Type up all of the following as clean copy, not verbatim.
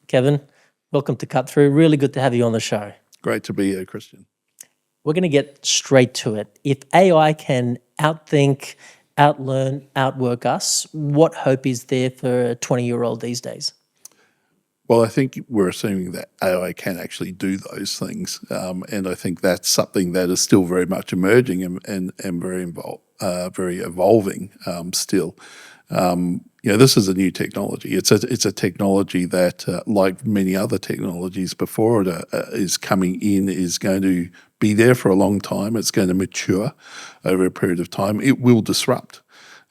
Kevin, welcome to Cut Through. Really good to have you on the show. Great to be here, Christian. We're going to get straight to it. If AI can outthink, outlearn, outwork us, what hope is there for a 20-year-old these days? Well, I think we're assuming that AI can actually do those things, and I think that's something that is still very much emerging and very evolving still. This is a new technology. It's a technology that, like many other technologies before it, is coming in, is going to be there for a long time. It's going to mature over a period of time. It will disrupt.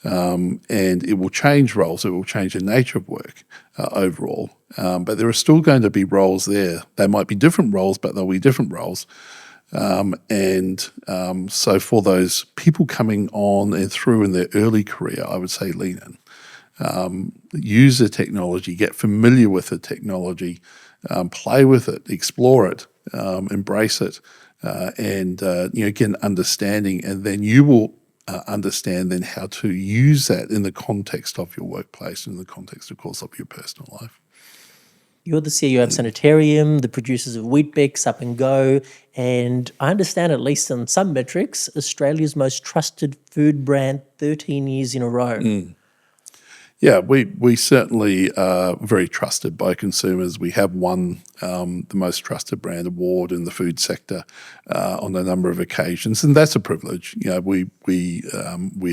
And it will change roles. It will change the nature of work overall. But there are still going to be roles there. They might be different roles, but they'll be different roles. So for those people coming on and through in their early career, I would say lean in. Use the technology, get familiar with the technology, play with it, explore it, embrace it, and get an understanding, and then you will understand then how to use that in the context of your workplace, in the context, of course, of your personal life. You're the CEO of Sanitarium, the producers of Weet-Bix, Up and Go, and I understand, at least on some metrics, Australia's most trusted food brand 13 years in a row. Yeah, we certainly are very trusted by consumers. We have won the most trusted brand award in the food sector on a number of occasions, and that's a privilege. We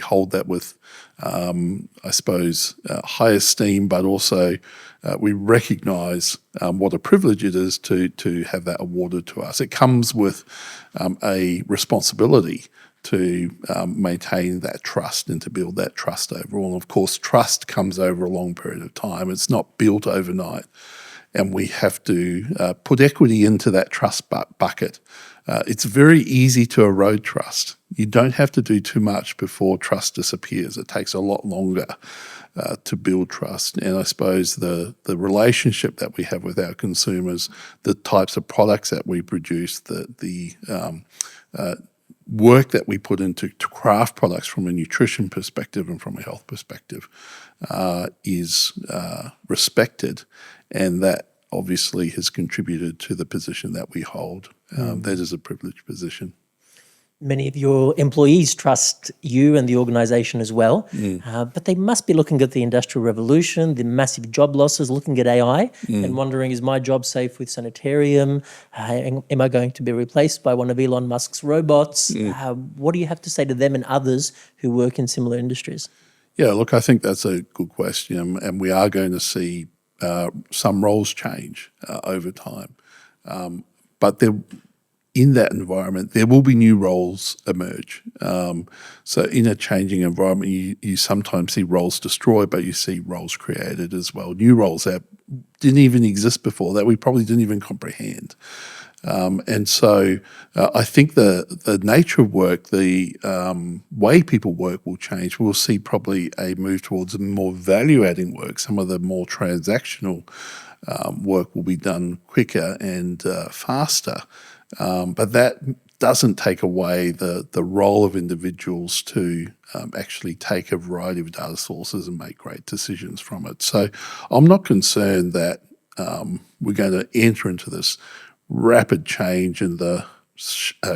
hold that with, I suppose, high esteem, but also we recognise what a privilege it is to have that awarded to us. It comes with a responsibility to maintain that trust and to build that trust overall. And of course, trust comes over a long period of time. It's not built overnight. And we have to put equity into that trust bucket. It's very easy to erode trust. You don't have to do too much before trust disappears. It takes a lot longer to build trust. And I suppose the relationship that we have with our consumers, the types of products that we produce, the work that we put into to craft products from a nutrition perspective and from a health perspective is respected, and that obviously has contributed to the position that we hold. That is a privileged position. Many of your employees trust you and the organisation as well, but they must be looking at the Industrial Revolution, the massive job losses, looking at AI and wondering, is my job safe with Sanitarium? Am I going to be replaced by one of Elon Musk's robots? What do you have to say to them and others who work in similar industries? Yeah, look, I think that's a good question, and we are going to see some roles change over time. But in that environment, there will be new roles emerge. So in a changing environment, you sometimes see roles destroyed, but you see roles created as well. New roles that didn't even exist before, that we probably didn't even comprehend. And so I think the nature of work, the way people work will change. We'll see probably a move towards more value-adding work. Some of the more transactional work will be done quicker and faster. But that doesn't take away the role of individuals to actually take a variety of data sources and make great decisions from it. So I'm not concerned that we're going to enter into this rapid change in the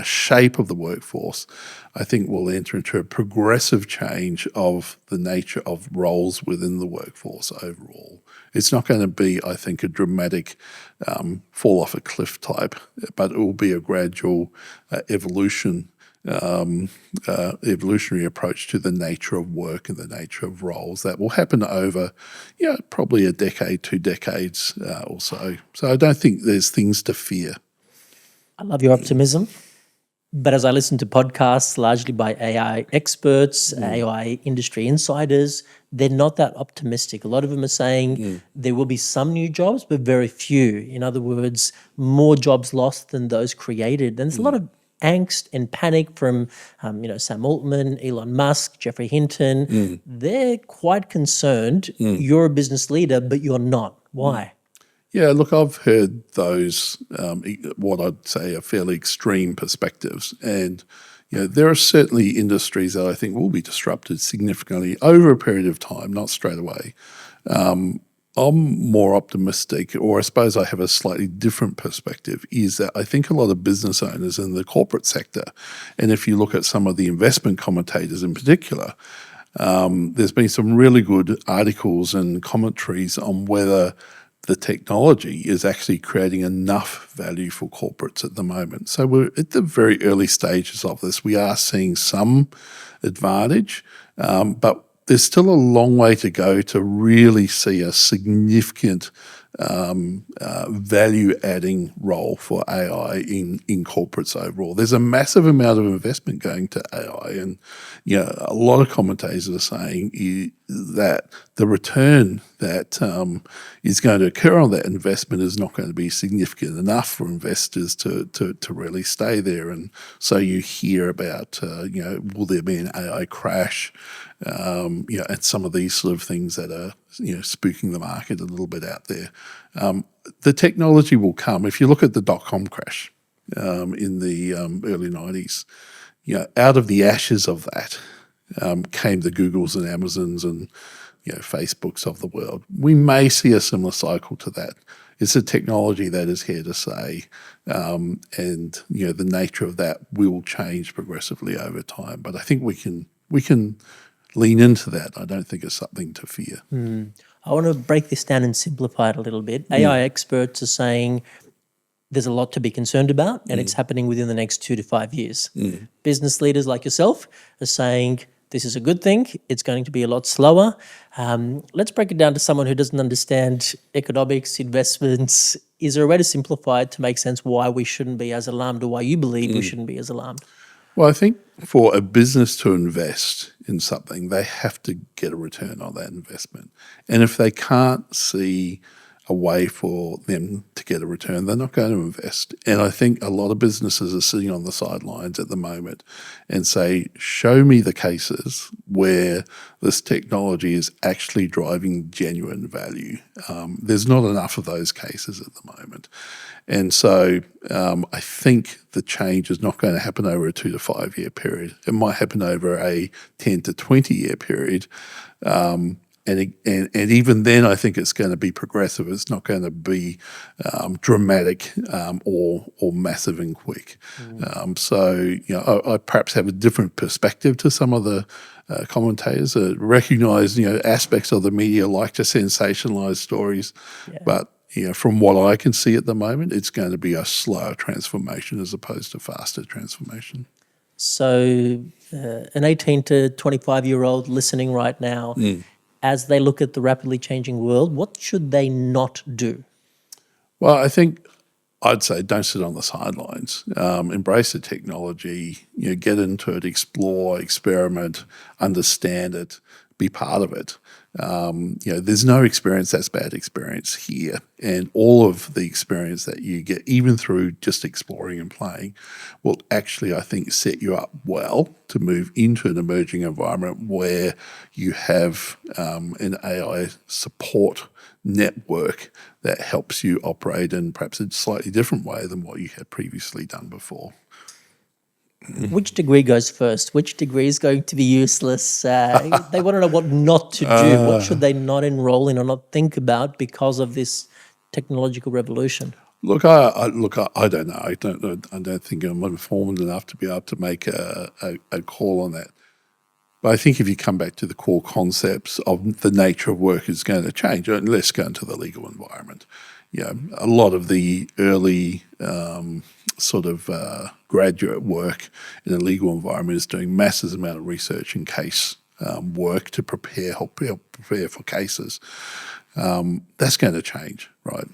shape of the workforce. I think we'll enter into a progressive change of the nature of roles within the workforce overall. It's not going to be, I think, a dramatic fall off a cliff type, but it will be a gradual evolutionary approach to the nature of work and the nature of roles that will happen over, probably a decade, 2 decades or so. So I don't think there's things to fear. I love your optimism. But as I listen to podcasts largely by AI experts, AI industry insiders, they're not that optimistic. A lot of them are saying there will be some new jobs, but very few. In other words, more jobs lost than those created. And there's a lot of angst and panic from, Sam Altman, Elon Musk, Jeffrey Hinton. They're quite concerned. You're a business leader, but you're not. Why? Yeah, look, I've heard those, what I'd say are fairly extreme perspectives. And, there are certainly industries that I think will be disrupted significantly over a period of time, not straight away. I'm more optimistic, or I suppose I have a slightly different perspective, is that I think a lot of business owners in the corporate sector, and if you look at some of the investment commentators in particular, there's been some really good articles and commentaries on whether the technology is actually creating enough value for corporates at the moment. So we're at the very early stages of this. We are seeing some advantage, but there's still a long way to go to really see a significant value-adding role for AI in corporates overall. There's a massive amount of investment going to AI, and a lot of commentators are saying that the return that is going to occur on that investment is not going to be significant enough for investors to really stay there. And so you hear about, will there be an AI crash? And some of these sort of things that are, spooking the market a little bit out there. The technology will come. If you look at the dot-com crash in the early 90s, out of the ashes of that came the Googles and Amazons and Facebooks of the world. We may see a similar cycle to that. It's a technology that is here to stay, and the nature of that will change progressively over time. But I think we can lean into that. I don't think it's something to fear. I want to break this down and simplify it a little bit. AI experts are saying there's a lot to be concerned about, and it's happening within the next 2 to 5 years. Business leaders like yourself are saying this is a good thing. It's going to be a lot slower. Let's break it down to someone who doesn't understand economics, investments. Is there a way to simplify it to make sense why we shouldn't be as alarmed, or why you believe we shouldn't be as alarmed? Well, I think for a business to invest in something, they have to get a return on that investment. And if they can't see a way for them to get a return, they're not going to invest. And I think a lot of businesses are sitting on the sidelines at the moment and say, show me the cases where this technology is actually driving genuine value. There's not enough of those cases at the moment. And so I think the change is not going to happen over a 2 to 5 year period. It might happen over a 10 to 20 year period. And even then, I think it's going to be progressive. It's not going to be dramatic or massive and quick. So I perhaps have a different perspective to some of the commentators that recognise aspects of the media like to sensationalise stories, but from what I can see at the moment, it's going to be a slower transformation as opposed to faster transformation. So an 18 to 25-year-old listening right now, as they look at the rapidly changing world, what should they not do? Well, I think I'd say don't sit on the sidelines. Embrace the technology, get into it, explore, experiment, understand it, be part of it. There's no experience that's bad experience here. And all of the experience that you get, even through just exploring and playing, will actually, I think, set you up well to move into an emerging environment where you have an AI support network that helps you operate in perhaps a slightly different way than what you had previously done before. Which degree goes first? Which degree is going to be useless? They want to know what not to do. What should they not enroll in or not think about because of this technological revolution? Look, I don't know. I don't think I'm informed enough to be able to make a call on that. But I think if you come back to the core concepts of the nature of work is going to change, and let's go into the legal environment. A lot of the early graduate work in a legal environment is doing massive amount of research and case work to help prepare for cases. That's going to change, right?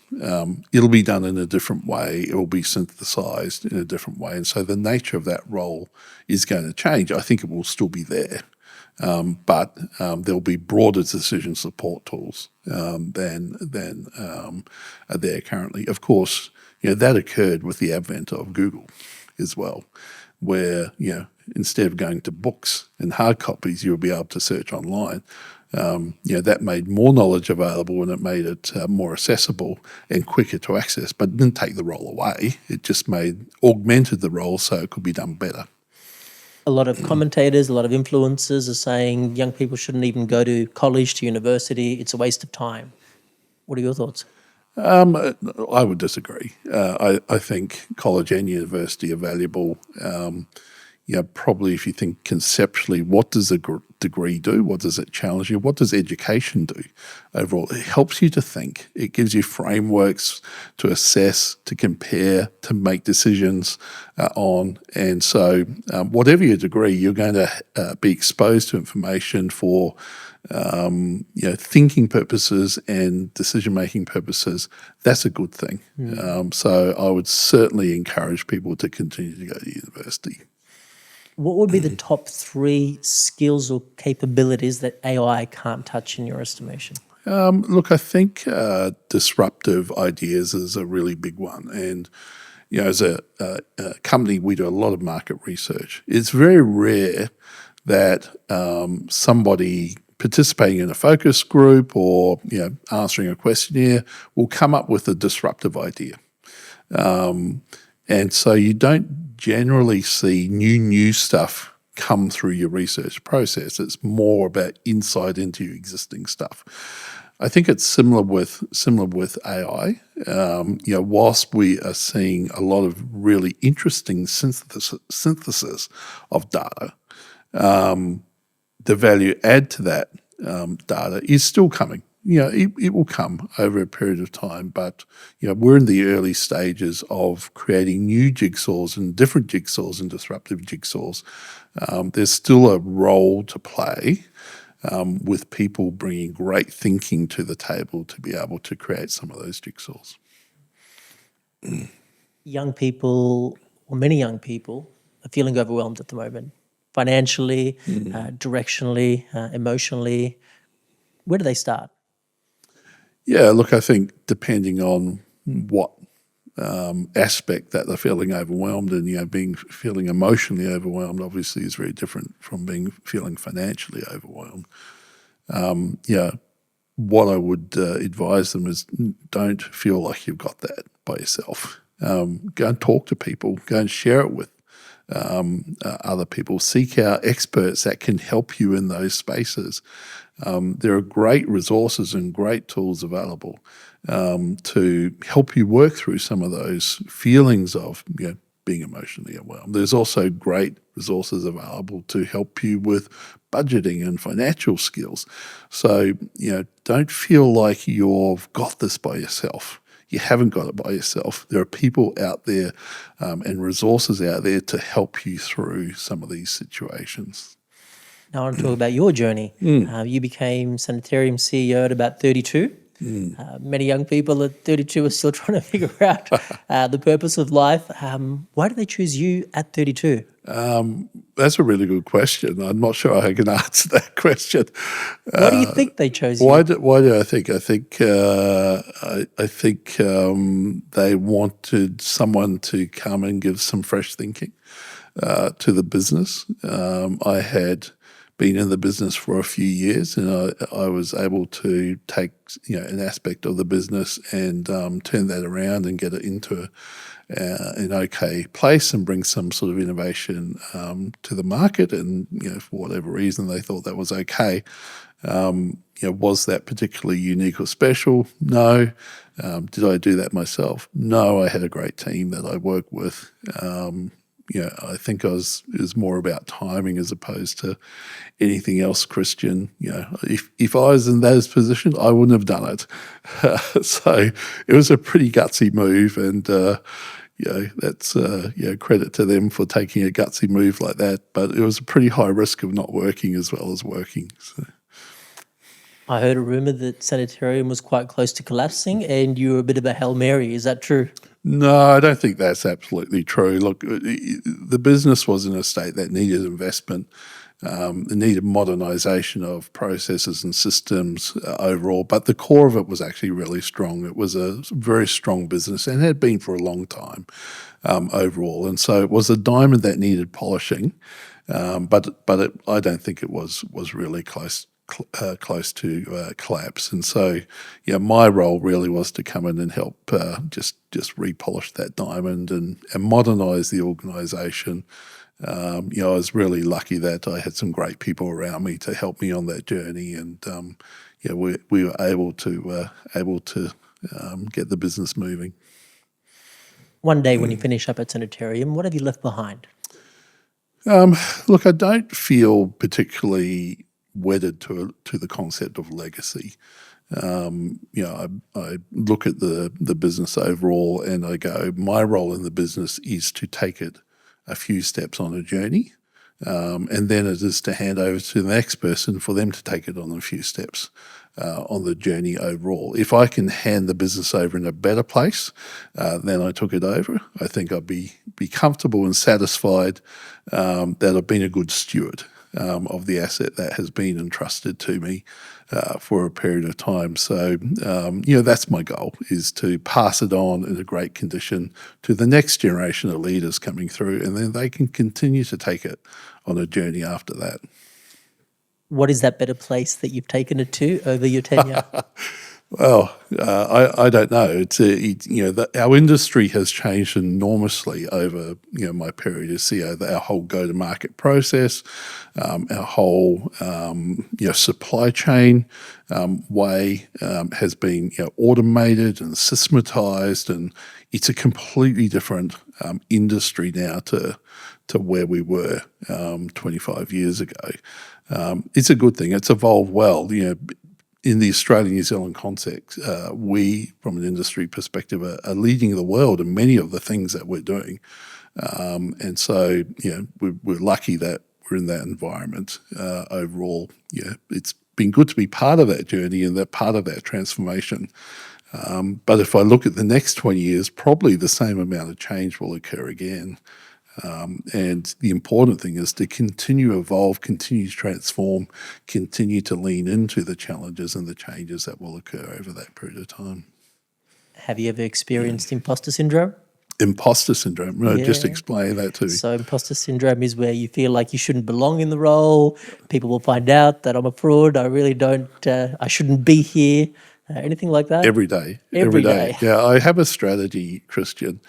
It'll be done in a different way. It will be synthesized in a different way. And so the nature of that role is going to change. I think it will still be there. But there'll be broader decision support tools than are there currently. Of course, that occurred with the advent of Google as well, where instead of going to books and hard copies, you'll be able to search online. That made more knowledge available and it made it more accessible and quicker to access, but it didn't take the role away. It just augmented the role so it could be done better. A lot of commentators, a lot of influencers are saying young people shouldn't even go to college, to university. It's a waste of time. What are your thoughts? I would disagree. I think college and university are valuable. Probably if you think conceptually, what does a degree do? What does it challenge you? What does education do overall? It helps you to think. It gives you frameworks to assess, to compare, to make decisions on. And so whatever your degree, you're going to be exposed to information for thinking purposes and decision-making purposes. That's a good thing. So I would certainly encourage people to continue to go to university. What would be the top 3 skills or capabilities that AI can't touch in your estimation? Look, I think disruptive ideas is a really big one. And, as a company, we do a lot of market research. It's very rare that somebody participating in a focus group or, answering a questionnaire will come up with a disruptive idea. And so you don't generally see new stuff come through your research process. It's more about insight into your existing stuff. I think it's similar with AI. Whilst we are seeing a lot of really interesting synthesis of data, the value add to that data is still coming. It will come over a period of time, but we're in the early stages of creating new jigsaws and different jigsaws and disruptive jigsaws. There's still a role to play with people bringing great thinking to the table to be able to create some of those jigsaws. Young people, or many young people, are feeling overwhelmed at the moment, financially, directionally, emotionally. Where do they start? Yeah, look, I think depending on what aspect that they're feeling overwhelmed and, feeling emotionally overwhelmed obviously is very different from feeling financially overwhelmed. What I would advise them is don't feel like you've got that by yourself. Go and talk to people, go and share it with other people. Seek out experts that can help you in those spaces. There are great resources and great tools available to help you work through some of those feelings of being emotionally overwhelmed. There's also great resources available to help you with budgeting and financial skills. So, don't feel like you've got this by yourself. You haven't got it by yourself. There are people out there and resources out there to help you through some of these situations. Now I want to talk about your journey. You became Sanitarium CEO at about 32. Many young people at 32 are still trying to figure out the purpose of life. Why did they choose you at 32? That's a really good question. I'm not sure I can answer that question. Why do you think they chose you? Why do I think? I think they wanted someone to come and give some fresh thinking to the business. I had been in the business for a few years, and I was able to take an aspect of the business and turn that around and get it into an okay place and bring some sort of innovation to the market. And for whatever reason, they thought that was okay. Was that particularly unique or special? No. Did I do that myself? No. I had a great team that I worked with. I think it was more about timing as opposed to anything else, Christian. If I was in those positions, I wouldn't have done it. So it was a pretty gutsy move, and that's credit to them for taking a gutsy move like that. But it was a pretty high risk of not working as well as working. So. I heard a rumor that Sanitarium was quite close to collapsing, and you were a bit of a Hail Mary. Is that true? No, I don't think that's absolutely true. Look, the business was in a state that needed investment. It needed modernisation of processes and systems overall, but the core of it was actually really strong. It was a very strong business and had been for a long time overall. And so it was a diamond that needed polishing, but I don't think it was really close to collapse. And so, my role really was to come in and help just repolish that diamond and modernise the organisation. I was really lucky that I had some great people around me to help me on that journey, and we were able to get the business moving. One day when you finish up at Sanitarium, what have you left behind? Look, I don't feel particularly wedded to the concept of legacy. I look at the business overall and I go, my role in the business is to take it a few steps on a journey, and then it is to hand over to the next person for them to take it on a few steps on the journey overall. If I can hand the business over in a better place than I took it over, I think I'd be comfortable and satisfied that I've been a good steward of the asset that has been entrusted to me for a period of time. So, that's my goal, is to pass it on in a great condition to the next generation of leaders coming through, and then they can continue to take it on a journey after that. What is that better place that you've taken it to over your tenure? Well, I don't know. Our industry has changed enormously over my period as CEO. Our whole go-to-market process, our whole supply chain way has been automated and systematized, and it's a completely different industry now to where we were 25 years ago. It's a good thing. It's evolved well. In the Australian-New Zealand context, we, from an industry perspective, are leading the world in many of the things that we're doing. And so, we're lucky that we're in that environment. Overall, it's been good to be part of that journey and that part of that transformation. But if I look at the next 20 years, probably the same amount of change will occur again. And the important thing is to continue to evolve, continue to transform, continue to lean into the challenges and the changes that will occur over that period of time. Have you ever experienced imposter syndrome? Imposter syndrome? No, just explain that to me. So imposter syndrome is where you feel like you shouldn't belong in the role. People will find out that I'm a fraud. I really don't, I shouldn't be here. Anything like that? Every day. Every day. Yeah, I have a strategy, Christian.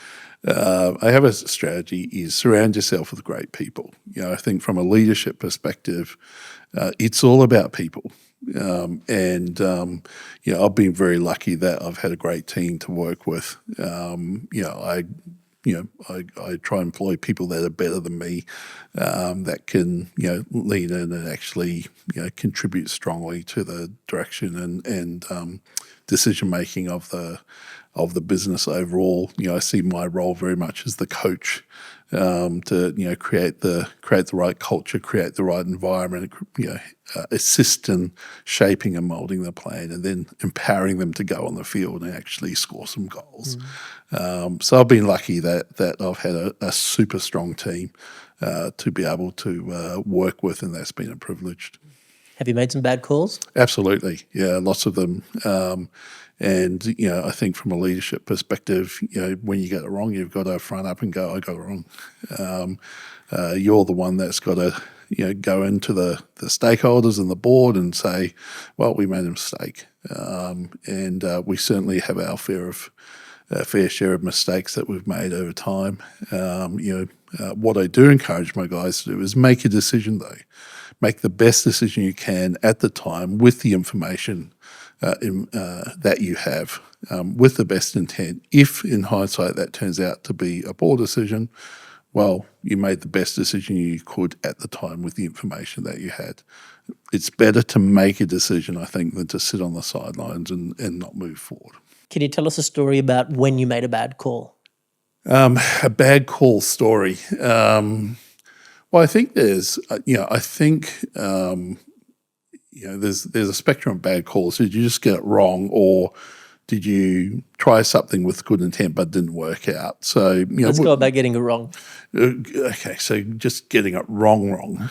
I have a strategy is surround yourself with great people. I think from a leadership perspective, it's all about people. And I've been very lucky that I've had a great team to work with. I try and employ people that are better than me, that can, lean in and actually, contribute strongly to the direction and decision-making of the business overall. I see my role very much as the coach, to create the right culture, create the right environment, assist in shaping and molding the plan, and then empowering them to go on the field and actually score some goals. So I've been lucky that I've had a super strong team to be able to work with, and that's been a privilege. Have you made some bad calls? Absolutely, yeah, lots of them. And, I think from a leadership perspective, when you get it wrong, you've got to front up and go, I got it wrong. You're the one that's got to, go into the stakeholders and the board and say, well, we made a mistake. And we certainly have our fair share of mistakes that we've made over time. What I do encourage my guys to do is make a decision, though. Make the best decision you can at the time with the information that you have, with the best intent. If in hindsight that turns out to be a poor decision, well, you made the best decision you could at the time with the information that you had. It's better to make a decision, I think, than to sit on the sidelines and not move forward. Can you tell us a story about when you made a bad call? A bad call story. Well, I think there's, there's a spectrum of bad calls. Did you just get it wrong, or did you try something with good intent but didn't work out? So let's go about getting it wrong. Okay, so just getting it wrong.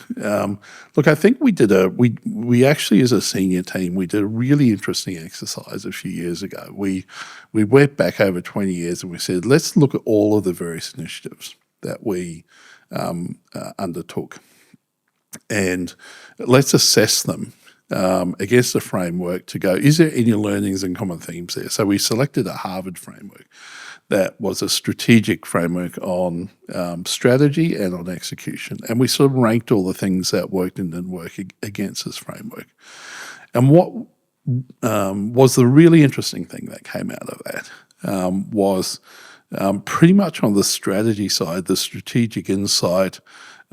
Look, I think we actually, as a senior team, we did a really interesting exercise a few years ago. We went back over 20 years and we said, let's look at all of the various initiatives that we undertook, and let's assess them against a framework to go, is there any learnings and common themes there? So we selected a Harvard framework that was a strategic framework on strategy and on execution. And we sort of ranked all the things that worked and didn't work against this framework. And what was the really interesting thing that came out of that was pretty much on the strategy side, the strategic insight,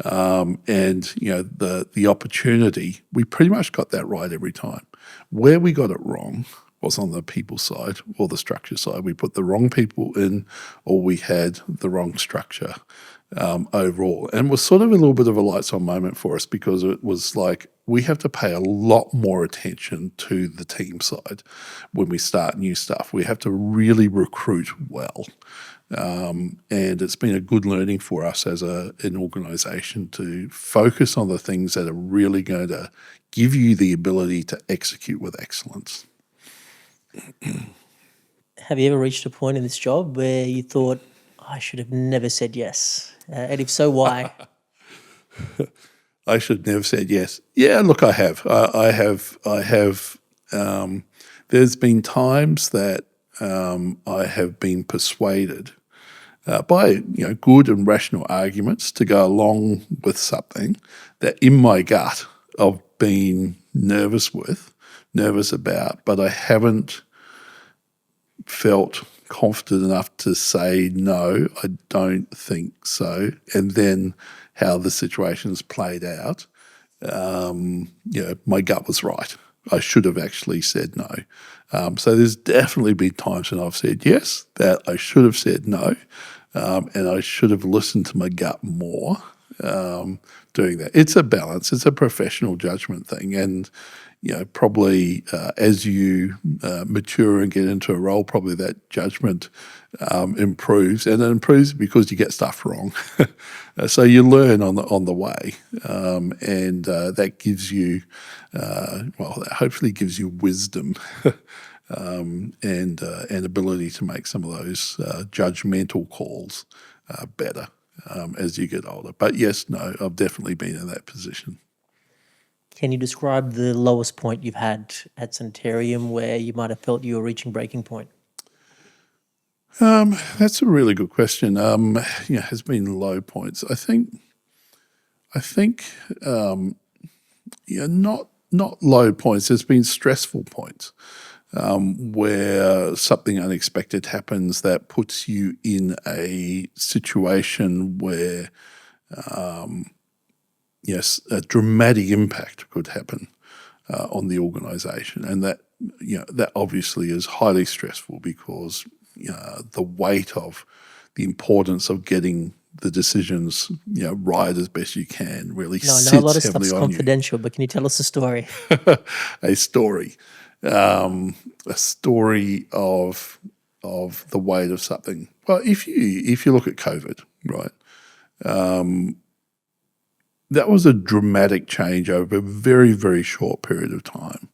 and the opportunity. We pretty much got that right every time. Where we got it wrong was on the people side or the structure side. We put the wrong people in, or we had the wrong structure overall. And it was sort of a little bit of a lights on moment for us, because it was like we have to pay a lot more attention to the team side when we start new stuff. We have to really recruit well. And it's been a good learning for us as an organisation to focus on the things that are really going to give you the ability to execute with excellence. Have you ever reached a point in this job where you thought, I should have never said yes? And if so, why? I should never have said yes. Yeah, look, I have. I have. There's been times that I have been persuaded by good and rational arguments to go along with something that in my gut I've been nervous about, but I haven't felt confident enough to say, no, I don't think so. And then how the situation's played out, my gut was right. I should have actually said no. So there's definitely been times when I've said yes, that I should have said no, and I should have listened to my gut more doing that. It's a balance. It's a professional judgment thing. And probably as you mature and get into a role, probably that judgment improves, and it improves because you get stuff wrong. So you learn on the way, and that gives you, that hopefully gives you wisdom and ability to make some of those judgmental calls better as you get older. But yes, no, I've definitely been in that position. Can you describe the lowest point you've had at Sanitarium where you might have felt you were reaching breaking point? That's a really good question. Has been low points. I think not low points. There's been stressful points where something unexpected happens that puts you in a situation where a dramatic impact could happen on the organisation, and that obviously is highly stressful, because the weight of the importance of getting the decisions right as best you can really No, I sits know a lot of heavily stuff's on confidential, but can you tell us a story? you. A story of the weight of something. Well, if you look at COVID, right. That was a dramatic change over a very, very short period of time.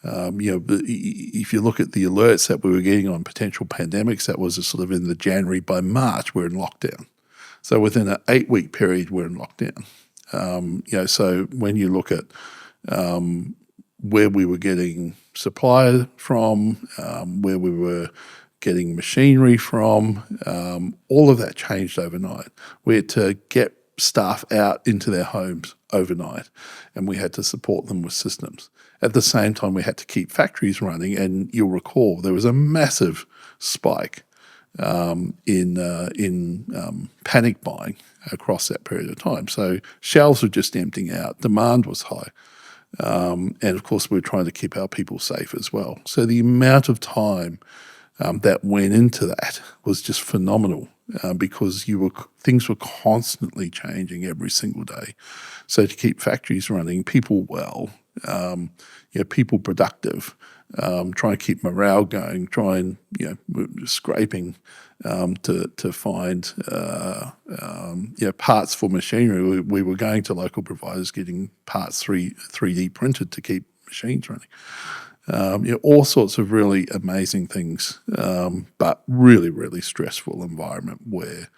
If you look at the alerts that we were getting on potential pandemics, that was sort of in the January. By March, we're in lockdown. So within an 8-week period, we're in lockdown. So when you look at where we were getting supply from, where we were getting machinery from, all of that changed overnight. We had to get staff out into their homes overnight, and we had to support them with systems. At the same time, we had to keep factories running, and you'll recall there was a massive spike in panic buying across that period of time. So shelves were just emptying out, demand was high, and of course we were trying to keep our people safe as well. So the amount of time that went into that was just phenomenal, because things were constantly changing every single day. So to keep factories running, people well, people productive, try and keep morale going, scraping to find parts for machinery. We were going to local providers, getting parts 3D printed to keep machines running. All sorts of really amazing things, but really, really stressful environment where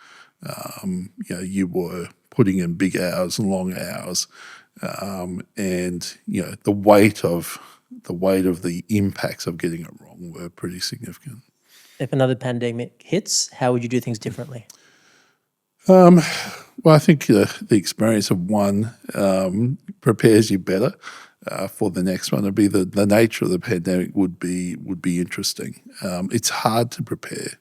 you were putting in big hours and long hours, and the weight of the impacts of getting it wrong were pretty significant. If another pandemic hits, how would you do things differently? Well, I think the experience of one prepares you better. for the next one. It'd be the nature of the pandemic would be interesting. It's hard to prepare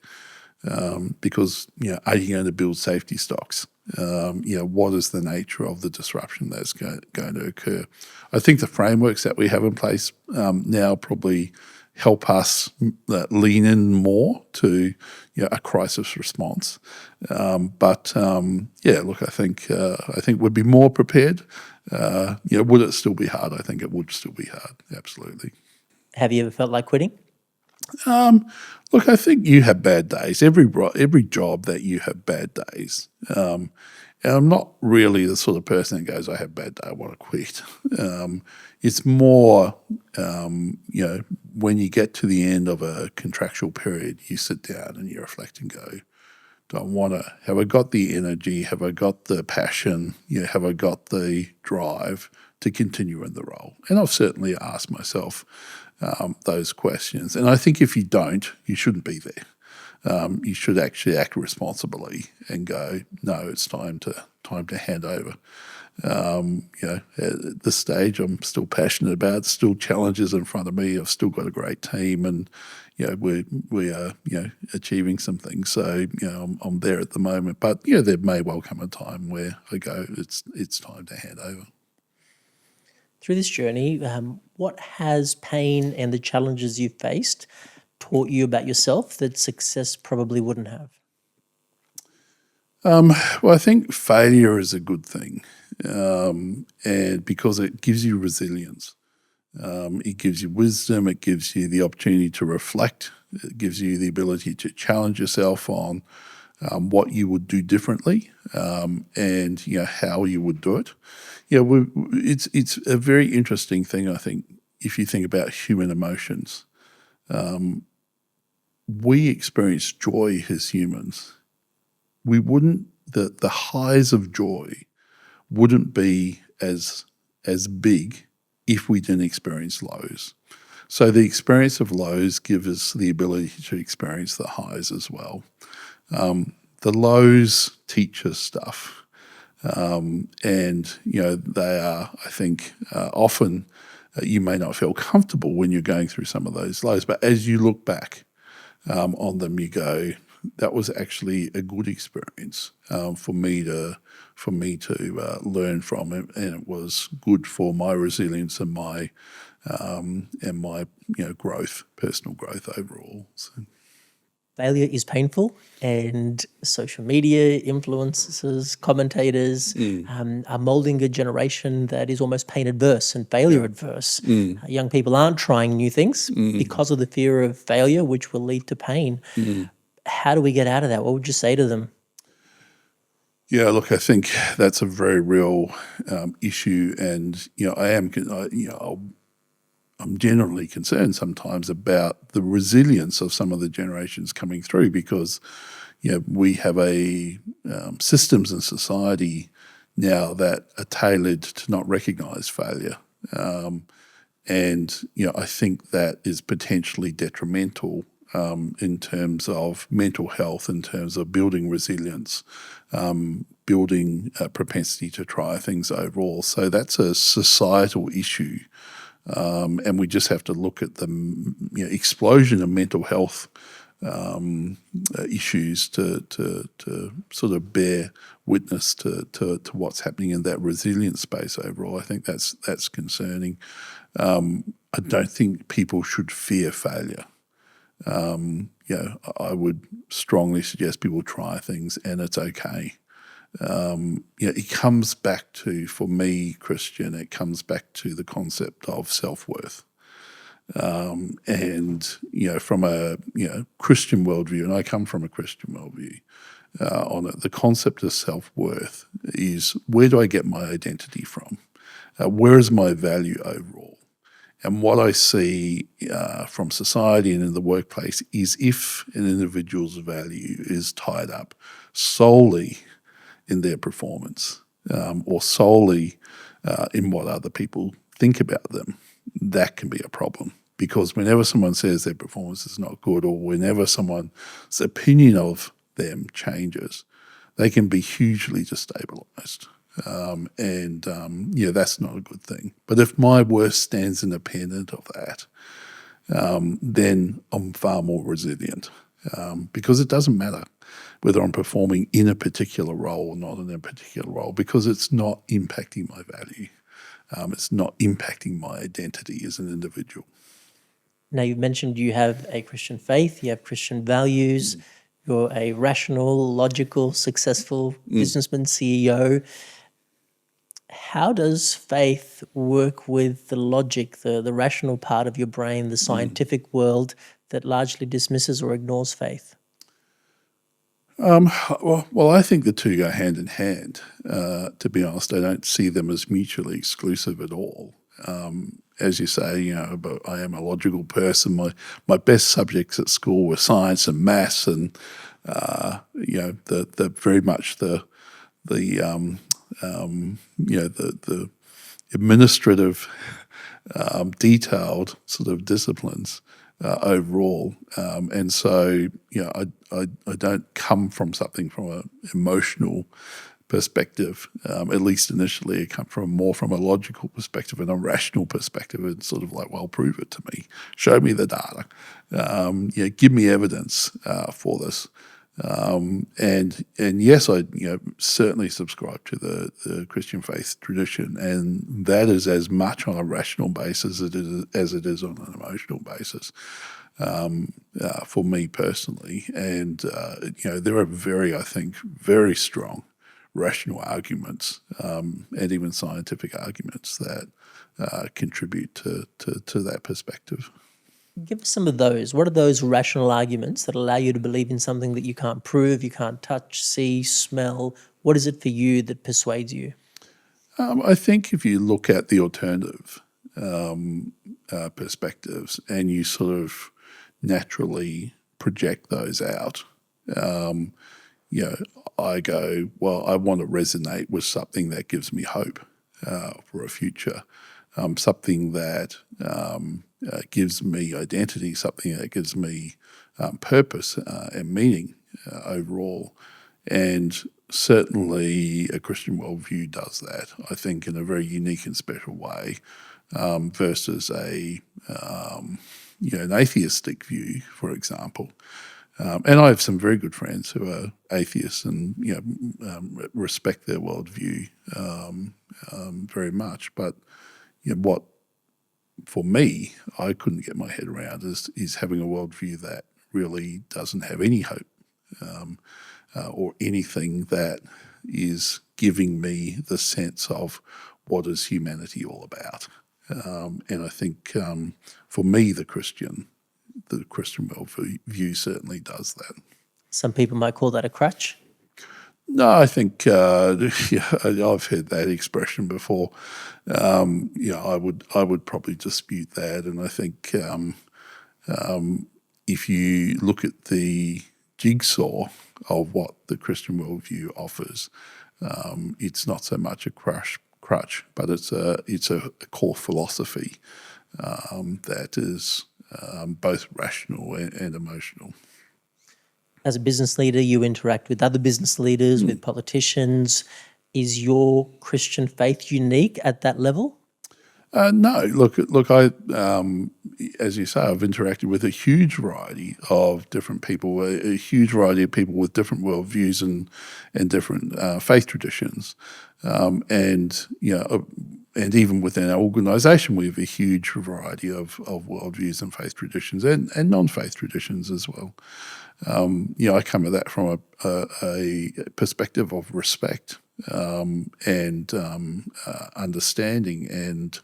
because are you going to build safety stocks? What is the nature of the disruption that's going to occur? I think the frameworks that we have in place now probably help us lean in more to a crisis response. Look, I think we'd be more prepared. Would it still be hard? I think it would still be hard. Absolutely. Have you ever felt like quitting? Look, I think you have bad days. Every job that you have bad days. And I'm not really the sort of person that goes, I have a bad day, I want to quit. It's more, when you get to the end of a contractual period, you sit down and you reflect and go, have I got the energy? Have I got the passion? Have I got the drive to continue in the role? And I've certainly asked myself those questions. And I think if you don't, you shouldn't be there. You should actually act responsibly and go, no, it's time to hand over. At this stage, I'm still passionate about it, still challenges in front of me. I've still got a great team, and we are achieving some things. So I'm there at the moment, but there may well come a time where I go, it's time to hand over. Through this journey, what has pain and the challenges you've faced taught you about yourself that success probably wouldn't have? Well, I think failure is a good thing, and because it gives you resilience. It gives you wisdom. It gives you the opportunity to reflect. It gives you the ability to challenge yourself on what you would do differently, and how you would do it. It's a very interesting thing, I think, if you think about human emotions. We experience joy as humans. We wouldn't, the highs of joy wouldn't be as big if we didn't experience lows. So the experience of lows gives us the ability to experience the highs as well. The lows teach us stuff. And they are, I think, often you may not feel comfortable when you're going through some of those lows, but as you look back on them, you go, that was actually a good experience for me to learn from it, and it was good for my resilience and my growth, personal growth overall. So. Failure is painful, and social media influencers, commentators are molding a generation that is almost pain adverse and failure adverse. Young people aren't trying new things because of the fear of failure, which will lead to pain. How do we get out of that? What would you say to them? Yeah, look, I think that's a very real issue, and I'm generally concerned sometimes about the resilience of some of the generations coming through, because we have systems in society now that are tailored to not recognise failure, and I think that is potentially detrimental in terms of mental health, in terms of building resilience, building a propensity to try things overall. So that's a societal issue. And we just have to look at the explosion of mental health issues to sort of bear witness to what's happening in that resilience space overall. I think that's concerning. I don't think people should fear failure. I would strongly suggest people try things, and it's okay. It comes back to, for me, Christian, it comes back to the concept of self-worth. And from a Christian worldview, and I come from a Christian worldview on it, the concept of self-worth is, where do I get my identity from? Where is my value overall? And what I see from society and in the workplace is, if an individual's value is tied up solely in their performance or solely in what other people think about them, that can be a problem. Because whenever someone says their performance is not good, or whenever someone's opinion of them changes, they can be hugely destabilised. That's not a good thing. But if my worth stands independent of that, then I'm far more resilient, because it doesn't matter whether I'm performing in a particular role or not in a particular role, because it's not impacting my value. It's not impacting my identity as an individual. Now, you've mentioned you have a Christian faith, you have Christian values, you're a rational, logical, successful businessman, CEO. How does faith work with the logic, the rational part of your brain, the scientific world that largely dismisses or ignores faith? Well, I think the two go hand in hand. To be honest, I don't see them as mutually exclusive at all. As you say, but I am a logical person. My best subjects at school were science and maths, and the very much the administrative, detailed sort of disciplines overall. And so, I don't come from something from an emotional perspective, at least initially. I come from a logical perspective and a rational perspective. It's sort of like, well, prove it to me. Show me the data. Give me evidence for this. And yes, I certainly subscribe to the Christian faith tradition, and that is as much on a rational basis as it is on an emotional basis for me personally. And there are I think, very strong rational arguments and even scientific arguments that contribute to that perspective. Give us some of those. What are those rational arguments that allow you to believe in something that you can't prove, you can't touch, see, smell? What is it for you that persuades you? I think if you look at the alternative perspectives and you sort of naturally project those out, I go, well, I want to resonate with something that gives me hope for a future, something that gives me identity, something that gives me purpose and meaning overall. And certainly a Christian worldview does that, I think, in a very unique and special way, versus an atheistic view, for example. And I have some very good friends who are atheists and respect their worldview very much. But what for me I couldn't get my head around is having a worldview that really doesn't have any hope or anything that is giving me the sense of what is humanity all about. And I think for me, the Christian worldview certainly does that. Some people might call that a crutch. No, I think I've heard that expression before. I would probably dispute that, and I think if you look at the jigsaw of what the Christian worldview offers, it's not so much a crutch, but it's a core philosophy that is both rational and emotional. As a business leader, you interact with other business leaders, with politicians. Is your Christian faith unique at that level? No, look. I, as you say, I've interacted with a huge variety of different people, a huge variety of people with different worldviews and different faith traditions, and even within our organisation, we have a huge variety of worldviews and faith traditions and non-faith traditions as well. I come at that from a perspective of respect and understanding and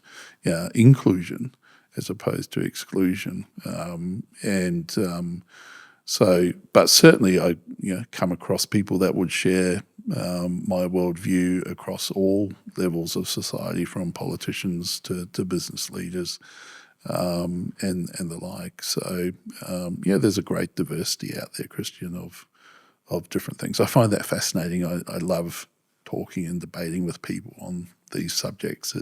inclusion as opposed to exclusion. But certainly I come across people that would share my worldview across all levels of society, from politicians to business leaders. And the like. So there's a great diversity out there, Christian, of different things. I find that fascinating. I love talking and debating with people on these subjects.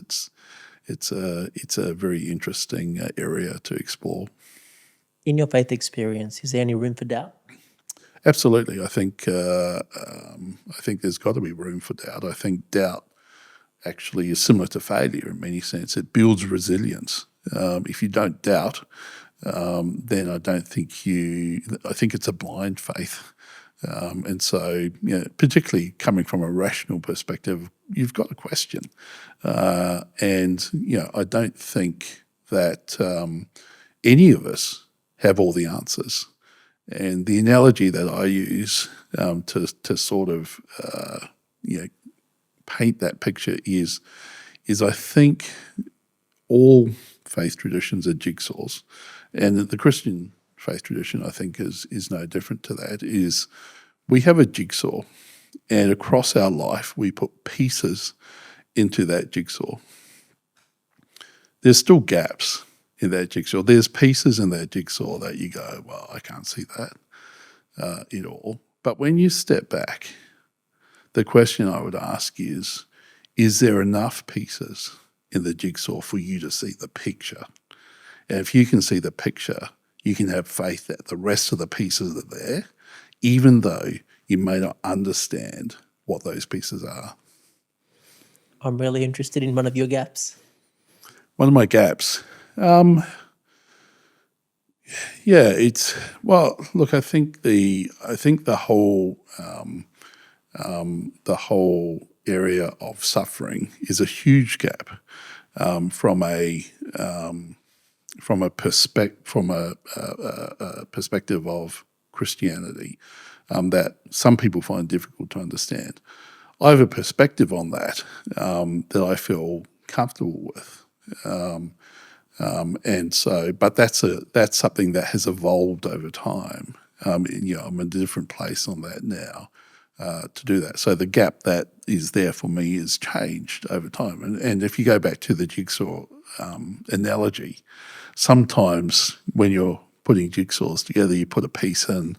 It's a very interesting area to explore. In your faith experience, is there any room for doubt? Absolutely. I think there's got to be room for doubt. I think doubt actually is similar to failure in many sense. It builds resilience. If you don't doubt, then I don't think I think it's a blind faith. And so, particularly coming from a rational perspective, you've got a question. And I don't think that any of us have all the answers. And the analogy that I use to sort of paint that picture is I think all faith traditions are jigsaws, and the Christian faith tradition, I think, is no different to that. Is we have a jigsaw, and across our life we put pieces into that jigsaw. There's still gaps in that jigsaw. There's pieces in that jigsaw that you go, well, I can't see that at all. But when you step back, the question I would ask is there enough pieces in the jigsaw for you to see the picture? And if you can see the picture, you can have faith that the rest of the pieces are there, even though you may not understand what those pieces are. I'm really interested in one of your gaps. One of my gaps. Look, I think the whole area of suffering is a huge gap from a perspective of Christianity that some people find difficult to understand. I have a perspective on that that I feel comfortable with. But that's something that has evolved over time. I'm in a different place on that now to do that. So the gap that is there for me has changed over time. And if you go back to the jigsaw analogy, sometimes when you're putting jigsaws together, you put a piece in,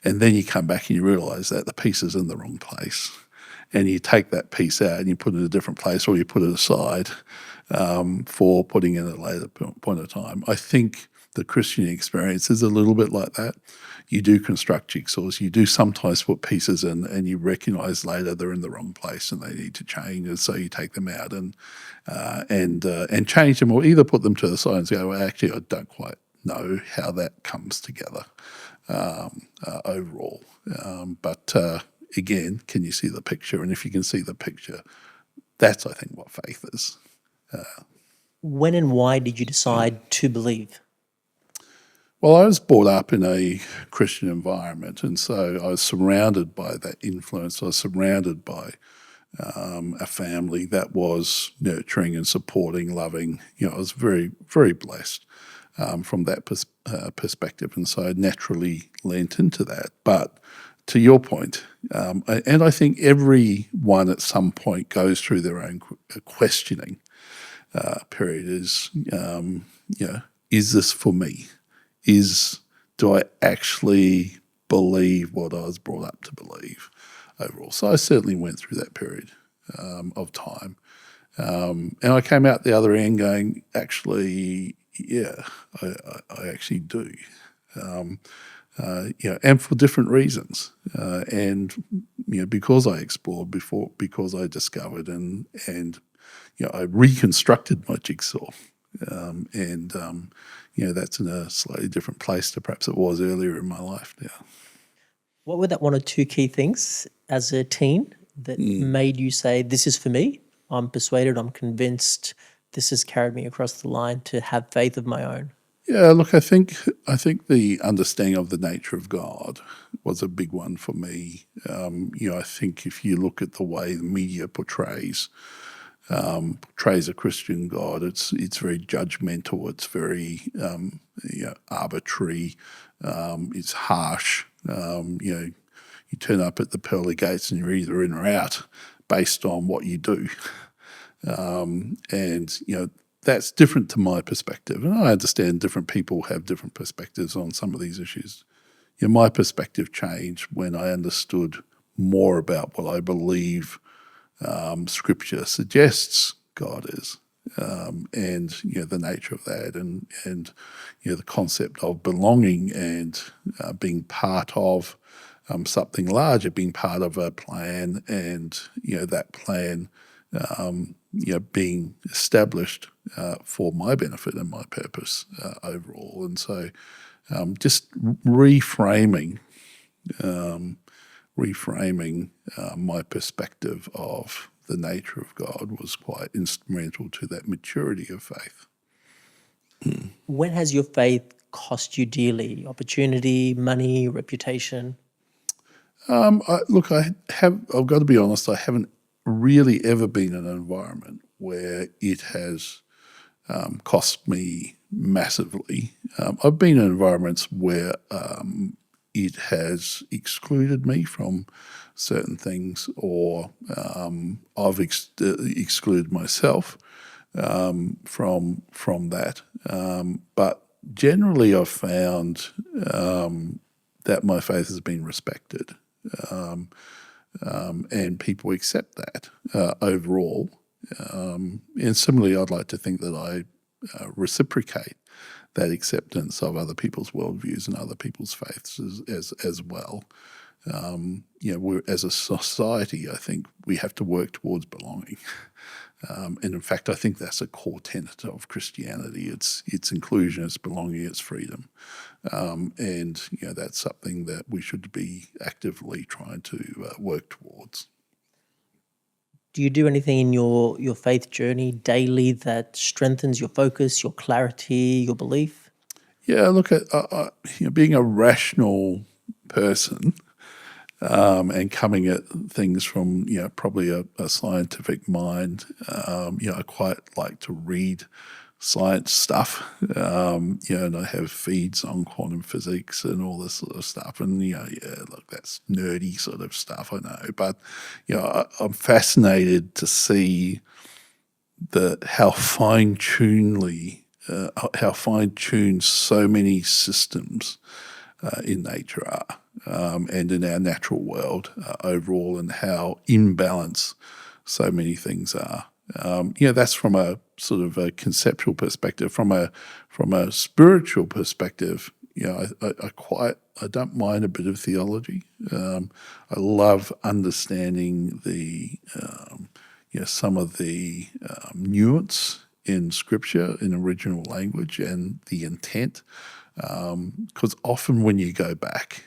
and then you come back and you realise that the piece is in the wrong place. And you take that piece out and you put it in a different place, or you put it aside for putting in at a later point of time. I think the Christian experience is a little bit like that. You do construct jigsaws. You do sometimes put pieces in, and you recognise later they're in the wrong place and they need to change, and so you take them out and change them, or either put them to the side and go, well, actually, I don't quite know how that comes together overall. But again, can you see the picture? And if you can see the picture, that's, I think, what faith is. When and why did you decide to believe? Well, I was brought up in a Christian environment, and so I was surrounded by that influence. I was surrounded by a family that was nurturing and supporting, loving. I was very, very blessed from that perspective, and so I naturally lent into that. But to your point, and I think everyone at some point goes through their own questioning period. Is this for me? Do I actually believe what I was brought up to believe overall? So I certainly went through that period of time. And I came out the other end going, actually, yeah, I actually do. And for different reasons. Because I explored before, because I discovered and I reconstructed my jigsaw. That's in a slightly different place to perhaps it was earlier in my life now. What were that one or two key things as a teen that made you say, this is for me, I'm persuaded, I'm convinced, this has carried me across the line to have faith of my own? Yeah, look, I think the understanding of the nature of God was a big one for me. I think if you look at the way the media portrays a Christian God, it's very judgmental. It's very arbitrary. It's harsh. You turn up at the pearly gates and you're either in or out based on what you do. That's different to my perspective. And I understand different people have different perspectives on some of these issues. My perspective changed when I understood more about what I believe Scripture suggests God is, and the nature of that, and the concept of belonging and being part of something larger, being part of a plan, and that plan being established for my benefit and my purpose overall. And so just reframing my perspective of the nature of God was quite instrumental to that maturity of faith. When has your faith cost you dearly? Opportunity, money, reputation? I've got to be honest, I haven't really ever been in an environment where it has cost me massively. I've been in environments where it has excluded me from certain things, or I've excluded myself from that. But generally, I've found that my faith has been respected, and people accept that overall. And similarly, I'd like to think that I reciprocate that acceptance of other people's worldviews and other people's faiths as well. We're, as a society, I think we have to work towards belonging. And in fact, I think that's a core tenet of Christianity. It's inclusion, it's belonging, it's freedom. And that's something that we should be actively trying to work towards. Do you do anything in your faith journey daily that strengthens your focus, your clarity, your belief? Yeah, look at being a rational person and coming at things from probably a scientific mind. I quite like to read science stuff, and I have feeds on quantum physics and all this sort of stuff. And look, that's nerdy sort of stuff, I know, but I'm fascinated to see how fine-tuned so many systems in nature are, and in our natural world overall, and how imbalanced so many things are. That's from a sort of a conceptual perspective. From a spiritual perspective, I don't mind a bit of theology. I love understanding some of the nuance in Scripture in original language and the intent. Because often when you go back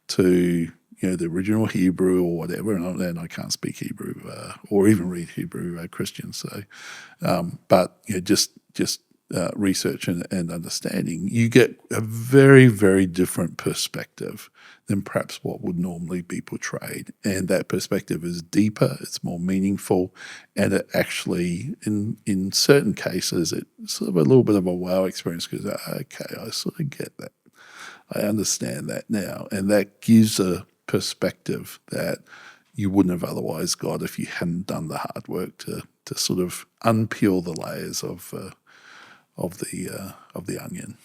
to the original Hebrew or whatever, and I can't speak Hebrew or even read Hebrew Christian, so but just research and understanding, you get a very, very different perspective than perhaps what would normally be portrayed. And that perspective is deeper, it's more meaningful, and it actually, in certain cases, it's sort of a little bit of a wow experience because, okay, I sort of get that. I understand that now. And that gives a perspective that you wouldn't have otherwise got if you hadn't done the hard work to sort of unpeel the layers of the onion.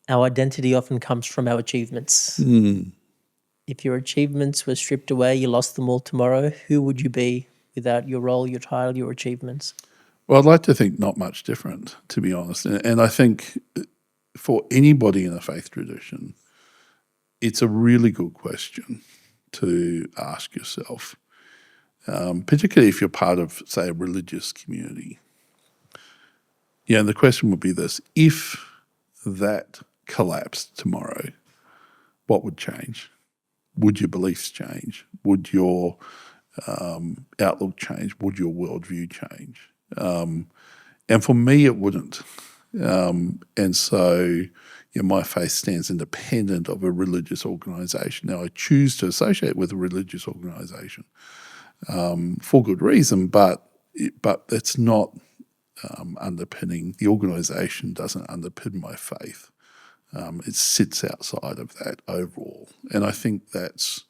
Our identity often comes from our achievements. If your achievements were stripped away, you lost them all tomorrow, who would you be without your role, your title, your achievements? Well, I'd like to think not much different, to be honest. And I think for anybody in a faith tradition, it's a really good question to ask yourself, particularly if you're part of, say, a religious community. And the question would be this: if that collapsed tomorrow, what would change? Would your beliefs change? Would your outlook change? Would your worldview change? And for me, it wouldn't. And so my faith stands independent of a religious organisation. Now, I choose to associate with a religious organisation for good reason, but it's not underpinning. The organisation doesn't underpin my faith. It sits outside of that overall. And I think that's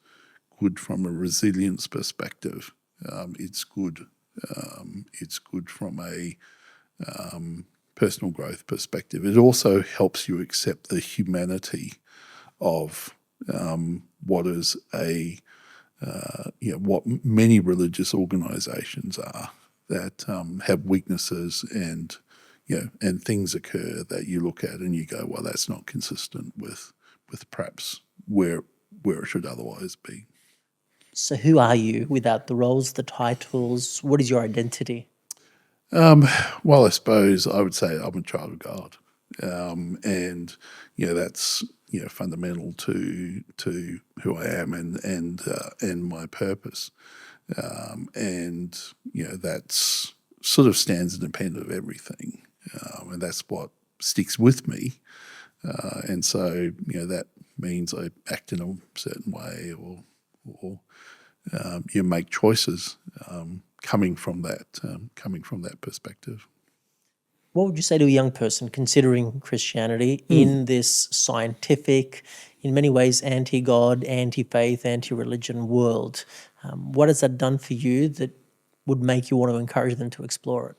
good from a resilience perspective. It's good from a personal growth perspective. It also helps you accept the humanity of what is what many religious organisations are, that have weaknesses and things occur that you look at and you go, well, that's not consistent with perhaps where it should otherwise be. So who are you without the roles, the titles? What is your identity? Well, I suppose I would say I'm a child of God, and that's fundamental to who I am and my purpose, and that's sort of stands independent of everything, and that's what sticks with me, and so that means I act in a certain way, or you make choices coming from that perspective. What would you say to a young person considering Christianity in this scientific, in many ways anti-God, anti-faith, anti-religion world? What has that done for you that would make you want to encourage them to explore it?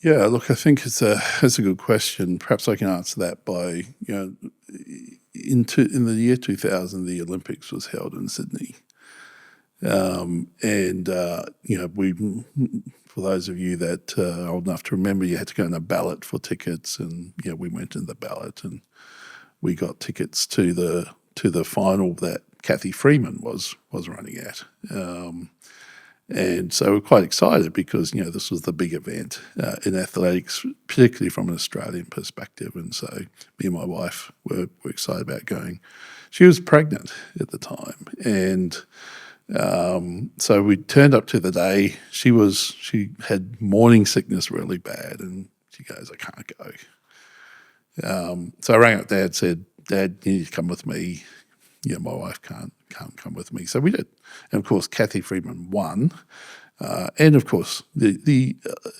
Yeah, look, I think it's a good question. Perhaps I can answer that by in the year 2000, the Olympics was held in Sydney, and we, for those of you that are old enough to remember, you had to go on a ballot for tickets, and we went in the ballot and we got tickets to the final that Kathy Freeman was running at. And so we're quite excited because, this was the big event in athletics, particularly from an Australian perspective. And so me and my wife were excited about going. She was pregnant at the time. And so we turned up to the day. She had morning sickness really bad. And she goes, I can't go. So I rang up Dad, said, Dad, you need to come with me. My wife can't come with me. So we did. And of course, Kathy Freeman won. And of course, the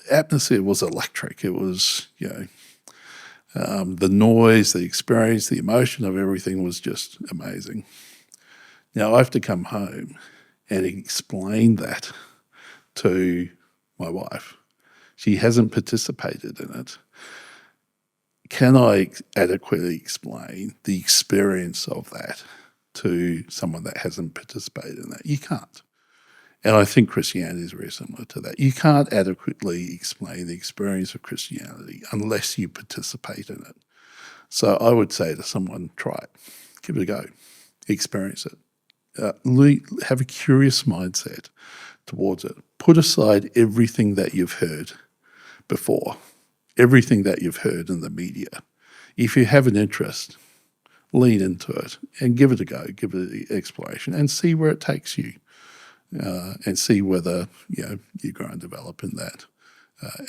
atmosphere was electric. It was, the noise, the experience, the emotion of everything was just amazing. Now I have to come home and explain that to my wife. She hasn't participated in it. Can I adequately explain the experience of that to someone that hasn't participated in that? You can't. And I think Christianity is very similar to that. You can't adequately explain the experience of Christianity unless you participate in it. So I would say to someone, try it, give it a go, experience it. Have a curious mindset towards it. Put aside everything that you've heard before, everything that you've heard in the media. If you have an interest, lean into it and give it a go, give it an exploration and see where it takes you, and see whether you grow and develop in that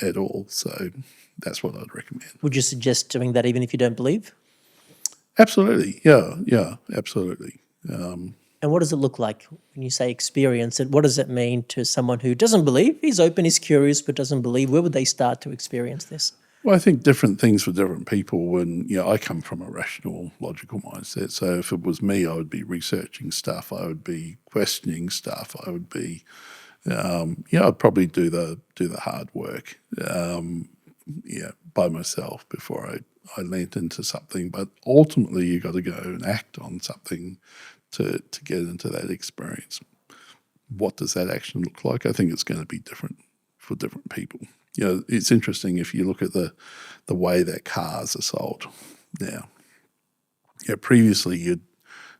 at all. So that's what I'd recommend. Would you suggest doing that even if you don't believe? Absolutely, yeah, absolutely. And what does it look like when you say experience it? What does it mean to someone who doesn't believe, he's open, he's curious, but doesn't believe? Where would they start to experience this? Well, I think different things for different people. When I come from a rational, logical mindset. So if it was me, I would be researching stuff. I would be questioning stuff. I would be, I'd probably do the hard work, by myself before I leant into something. But ultimately, you got to go and act on something to get into that experience. What does that action look like? I think it's going to be different for different people. It's interesting if you look at the way that cars are sold now. Previously you'd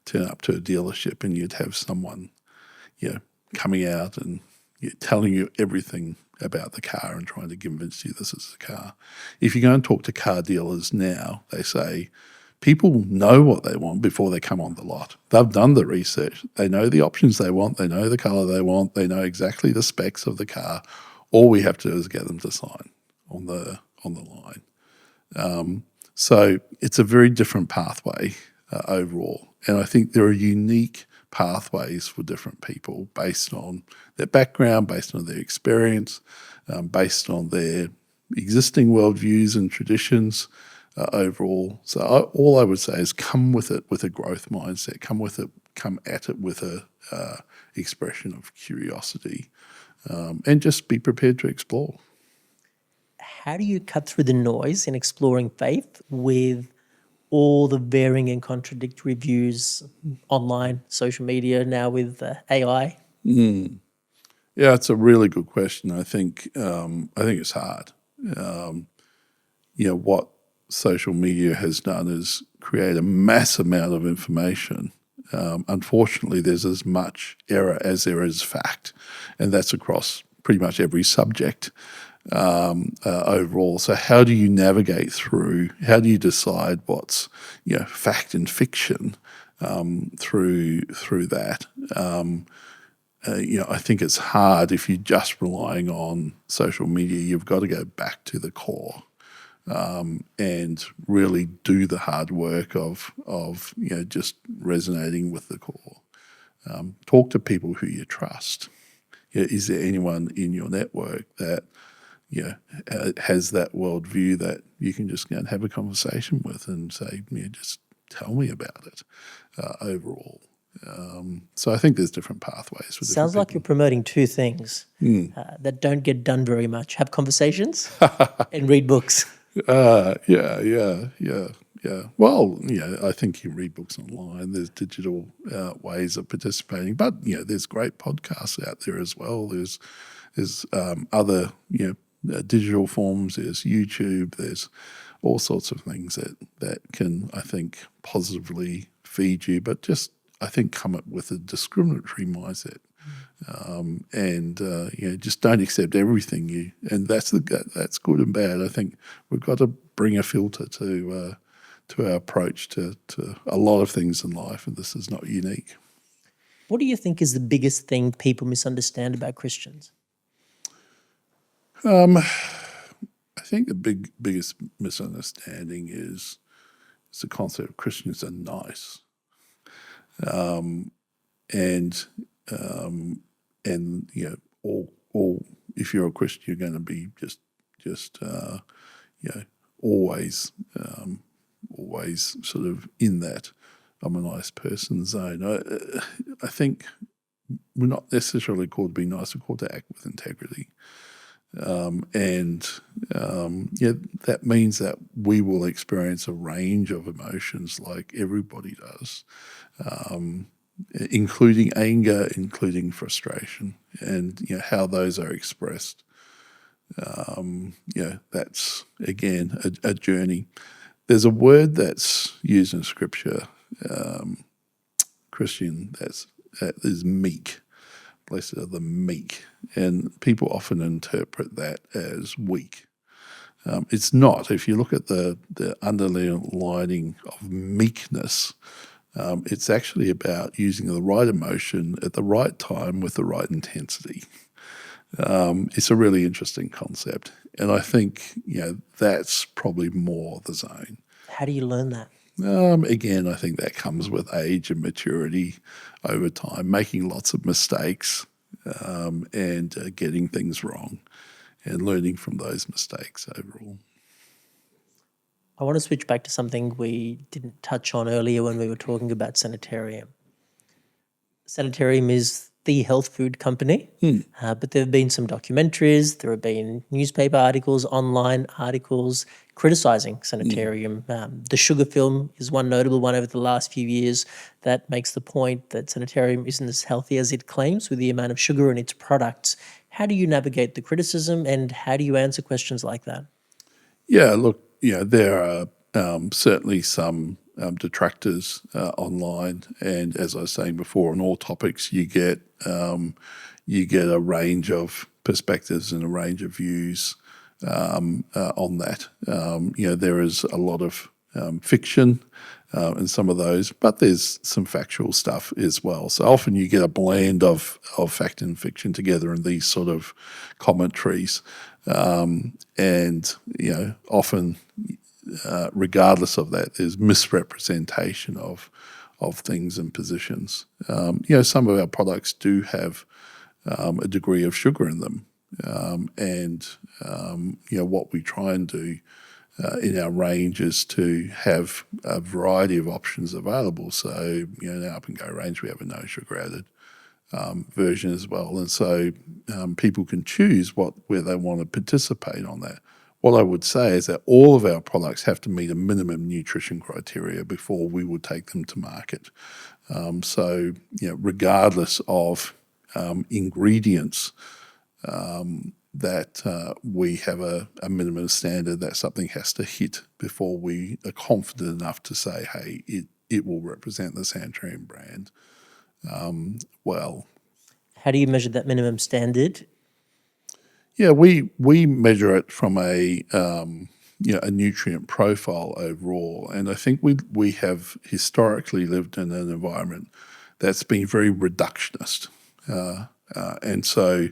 turn up to a dealership and you'd have someone, coming out and telling you everything about the car and trying to convince you this is the car. If you go and talk to car dealers now, they say people know what they want before they come on the lot. They've done the research. They know the options they want. They know the colour they want. They know exactly the specs of the car. All we have to do is get them to sign on the line. So it's a very different pathway overall. And I think there are unique pathways for different people based on their background, based on their experience, based on their existing worldviews and traditions overall. So all I would say is come with it with a growth mindset. Come at it with a expression of curiosity. And just be prepared to explore. How do you cut through the noise in exploring faith with all the varying and contradictory views online, social media, now with AI? Yeah, it's a really good question. I think it's hard. What social media has done is create a mass amount of information unfortunately, there's as much error as there is fact, and that's across pretty much every subject overall. So how do you navigate through? How do you decide what's fact and fiction through that? I think it's hard if you're just relying on social media. You've got to go back to the core and really do the hard work of just resonating with the core. Talk to people who you trust. Is there anyone in your network that has that worldview that you can just go and have a conversation with and say, just tell me about it overall. So I think there's different pathways for different Sounds like people. you're promoting two things that don't get done very much: have conversations and read books. Yeah. Well, I think you read books online. There's digital ways of participating, but there's great podcasts out there as well. There's other digital forms. There's YouTube. There's all sorts of things that can, I think, positively feed you, but just I think come up with a discriminatory mindset. Just don't accept everything and that's good and bad. I think we've got to bring a filter to our approach to a lot of things in life, and this is not unique. What do you think is the biggest thing people misunderstand about Christians? I think the biggest misunderstanding is the concept of Christians are nice, all if you're a Christian, you're going to be just always sort of in that I'm a nice person zone. I think we're not necessarily called to be nice; we're called to act with integrity, that means that we will experience a range of emotions like everybody does. Including anger, including frustration, and how those are expressed. That's again a journey. There's a word that's used in Scripture, Christian, that is meek. Blessed are the meek, and people often interpret that as weak. It's not. If you look at the underlining of meekness, it's actually about using the right emotion at the right time with the right intensity. It's a really interesting concept, and I think that's probably more the zone. How do you learn that? Again, I think that comes with age and maturity over time, making lots of mistakes and getting things wrong and learning from those mistakes overall. I want to switch back to something we didn't touch on earlier when we were talking about Sanitarium. Sanitarium is the health food company, but there have been some documentaries, there have been newspaper articles, online articles criticising Sanitarium. The sugar film is one notable one over the last few years that makes the point that Sanitarium isn't as healthy as it claims with the amount of sugar in its products. How do you navigate the criticism, and how do you answer questions like that? Yeah, look, there are certainly some detractors online, and as I was saying before, on all topics, you get a range of perspectives and a range of views on that. There is a lot of fiction in some of those, but there's some factual stuff as well. So often you get a blend of fact and fiction together in these sort of commentaries, and often. Regardless of that, there's misrepresentation of things and positions. Some of our products do have a degree of sugar in them, and what we try and do in our range is to have a variety of options available. So, in our Up and Go range, we have a no sugar added version as well, and so people can choose where they want to participate on that. What I would say is that all of our products have to meet a minimum nutrition criteria before we would take them to market. So, regardless of ingredients, that we have a minimum standard that something has to hit before we are confident enough to say, hey, it it will represent the Sanitarium brand well. How do you measure that minimum standard? Yeah, we measure it from a a nutrient profile overall, and I think we have historically lived in an environment that's been very reductionist, and so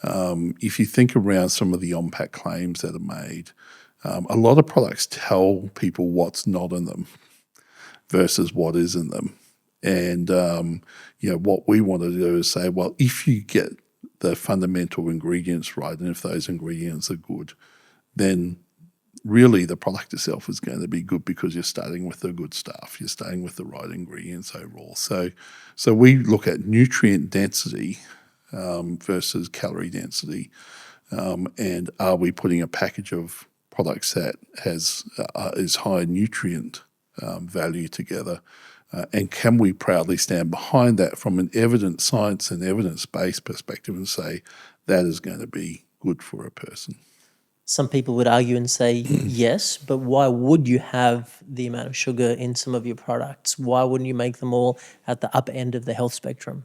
if you think around some of the unpack claims that are made, a lot of products tell people what's not in them versus what is in them. And, what we want to do is say, well, if you get the fundamental ingredients right, and if those ingredients are good, then really the product itself is going to be good because you're starting with the good stuff. You're starting with the right ingredients overall. So we look at nutrient density versus calorie density, and are we putting a package of products that is high nutrient value together, and can we proudly stand behind that from an evidence, science and evidence-based perspective and say that is going to be good for a person? Some people would argue and say yes, but why would you have the amount of sugar in some of your products? Why wouldn't you make them all at the upper end of the health spectrum?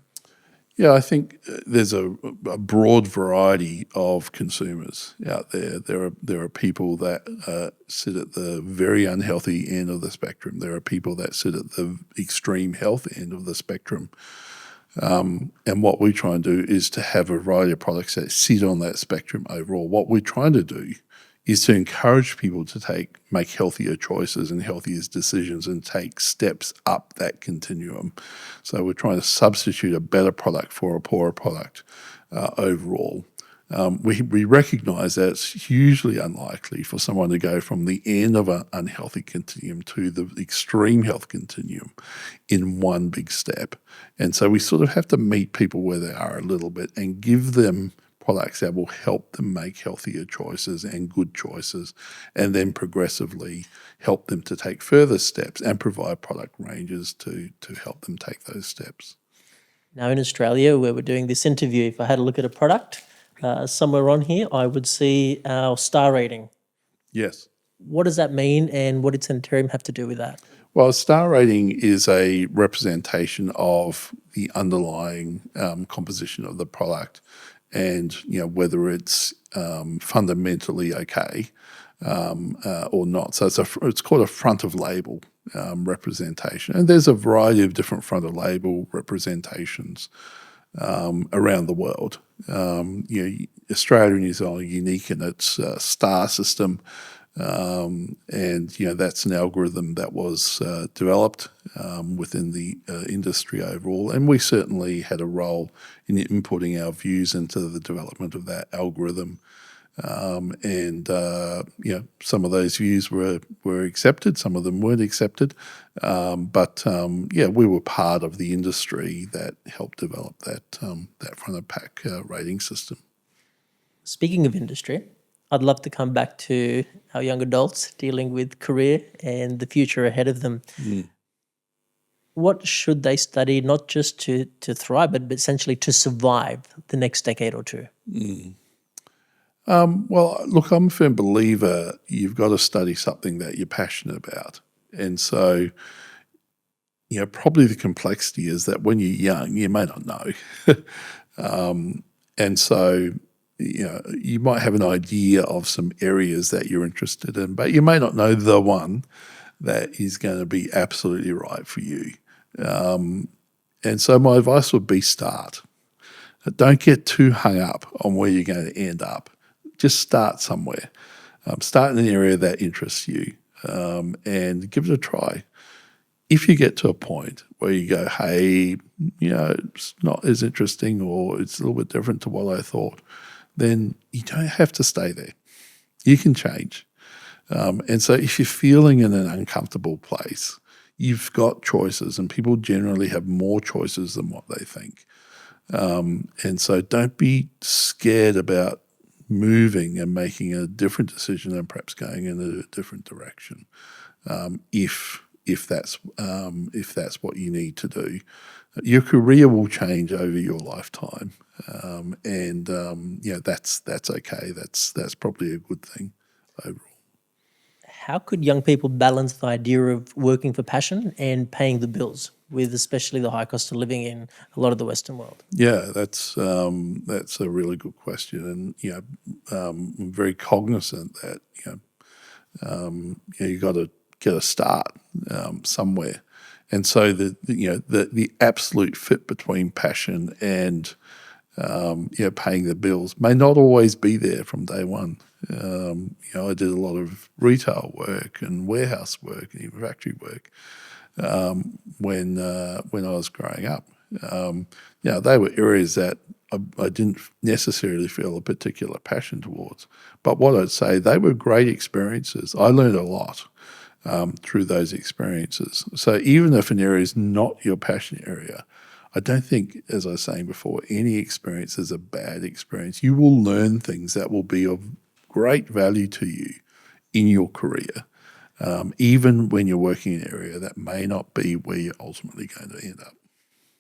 Yeah, I think there's a broad variety of consumers out there. There are people that sit at the very unhealthy end of the spectrum. There are people that sit at the extreme health end of the spectrum. And what we try and do is to have a variety of products that sit on that spectrum overall. What we're trying to do is to encourage people to make healthier choices and healthier decisions and take steps up that continuum. So we're trying to substitute a better product for a poorer product overall. We recognise that it's hugely unlikely for someone to go from the end of an unhealthy continuum to the extreme health continuum in one big step. And so we sort of have to meet people where they are a little bit and give them products that will help them make healthier choices and good choices, and then progressively help them to take further steps and provide product ranges to help them take those steps. Now in Australia, where we're doing this interview, if I had a look at a product somewhere on here, I would see our star rating. Yes. What does that mean, and what did Sanitarium have to do with that? Well, a star rating is a representation of the underlying composition of the product, and whether it's fundamentally okay or not. So it's called a front of label representation, and there's a variety of different front of label representations around the world. Australia and New Zealand are unique in its star system. And that's an algorithm that was developed within the industry overall, and we certainly had a role in inputting our views into the development of that algorithm. Some of those views were accepted, some of them weren't accepted, but we were part of the industry that helped develop that front of pack rating system. Speaking of industry, I'd love to come back to our young adults dealing with career and the future ahead of them. What should they study, not just to thrive, but essentially to survive the next decade or two? Well, look, I'm a firm believer you've got to study something that you're passionate about. And so, probably the complexity is that when you're young, you may not know. And so, you might have an idea of some areas that you're interested in, but you may not know the one that is going to be absolutely right for you. And so my advice would be start. Don't get too hung up on where you're going to end up. Just start somewhere. Start in an area that interests you and give it a try. If you get to a point where you go, hey, it's not as interesting or it's a little bit different to what I thought, then you don't have to stay there. You can change. And so if you're feeling in an uncomfortable place, you've got choices, and people generally have more choices than what they think. And so don't be scared about moving and making a different decision and perhaps going in a different direction if that's what you need to do. Your career will change over your lifetime, and that's okay. That's probably a good thing overall. How could young people balance the idea of working for passion and paying the bills, with especially the high cost of living in a lot of the Western world? Yeah, that's a really good question, and I'm very cognizant that you got to get a start somewhere, and so the absolute fit between passion and paying the bills may not always be there from day one. I did a lot of retail work and warehouse work and even factory work when I was growing up. They were areas that I didn't necessarily feel a particular passion towards. But what I'd say, they were great experiences. I learned a lot through those experiences. So even if an area is not your passion area, I don't think, as I was saying before, any experience is a bad experience. You will learn things that will be of great value to you in your career, even when you're working in an area that may not be where you're ultimately going to end up.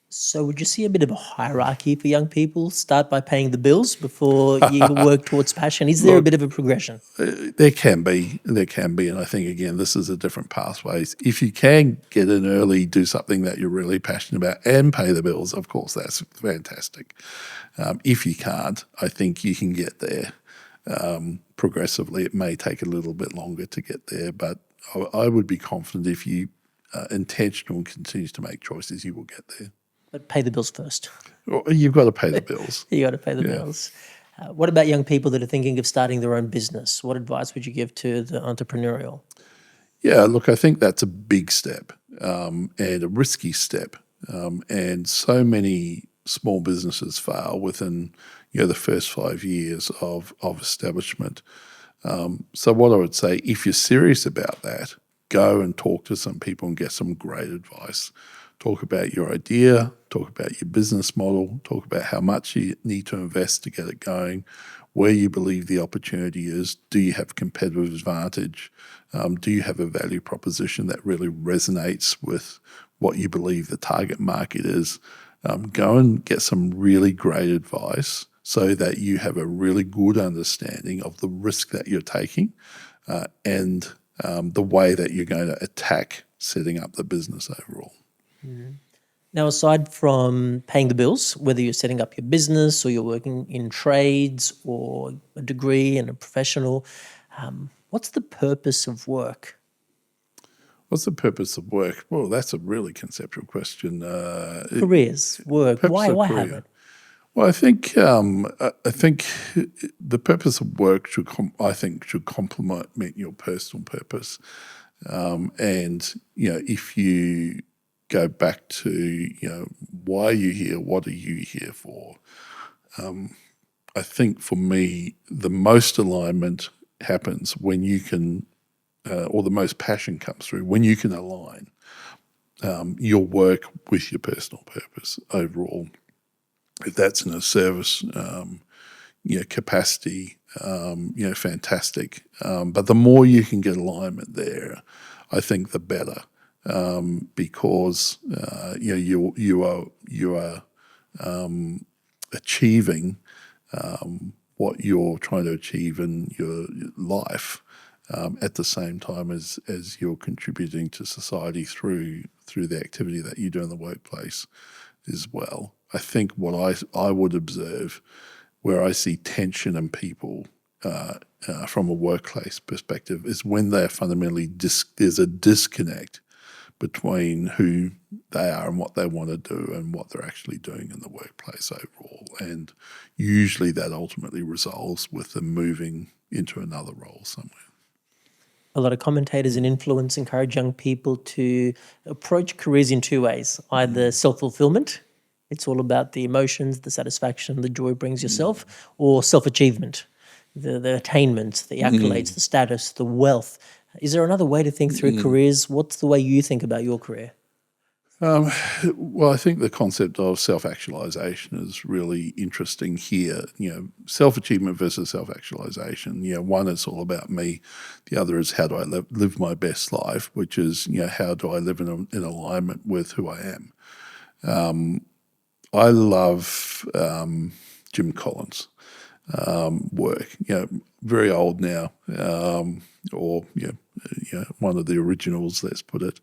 So would you see a bit of a hierarchy for young people? Start by paying the bills before you work towards passion? Is there a bit of a progression? There can be, and I think, again, this is a different pathways. If you can get in early, do something that you're really passionate about and pay the bills, of course, that's fantastic. If you can't, I think you can get there progressively. It may take a little bit longer to get there, but I would be confident if you are intentional and continues to make choices, you will get there. But pay the bills first. Well, you've got to pay the bills. You got to pay the bills. What about young people that are thinking of starting their own business? What advice would you give to the entrepreneurial? Yeah, look, I think that's a big step and a risky step. And so many small businesses fail within the first 5 years of establishment. So what I would say, if you're serious about that, go and talk to some people and get some great advice. Talk about your idea, talk about your business model, talk about how much you need to invest to get it going, where you believe the opportunity is. Do you have competitive advantage? Do you have a value proposition that really resonates with what you believe the target market is? Go and get some really great advice so that you have a really good understanding of the risk that you're taking and the way that you're going to attack setting up the business overall. Now, aside from paying the bills, whether you're setting up your business or you're working in trades or a degree and a professional, what's the purpose of work? What's the purpose of work? Well, that's a really conceptual question. Careers, work. Why have it? Well, I think the purpose of work should complement your personal purpose, and if you go back to why are you here, what are you here for? I think for me, the most alignment happens when you can, or the most passion comes through when you can align your work with your personal purpose overall. If that's in a service capacity, fantastic. But the more you can get alignment there, I think the better, because you are achieving what you're trying to achieve in your life at the same time as you're contributing to society through the activity that you do in the workplace as well. I think what I would observe where I see tension in people from a workplace perspective is when they're fundamentally there's a disconnect between who they are and what they want to do and what they're actually doing in the workplace overall. And usually that ultimately resolves with them moving into another role somewhere. A lot of commentators and influence encourage young people to approach careers in two ways, either self-fulfillment, it's all about the emotions, the satisfaction, the joy it brings yourself, or self-achievement, the attainments, the accolades, the status, the wealth. Is there another way to think through careers? What's the way you think about your career? Well, I think the concept of self-actualization is really interesting here. Self-achievement versus self-actualization. One is all about me. The other is how do I live my best life, which is, how do I live in alignment with who I am. I love Jim Collins. work. Very old now, or one of the originals, let's put it.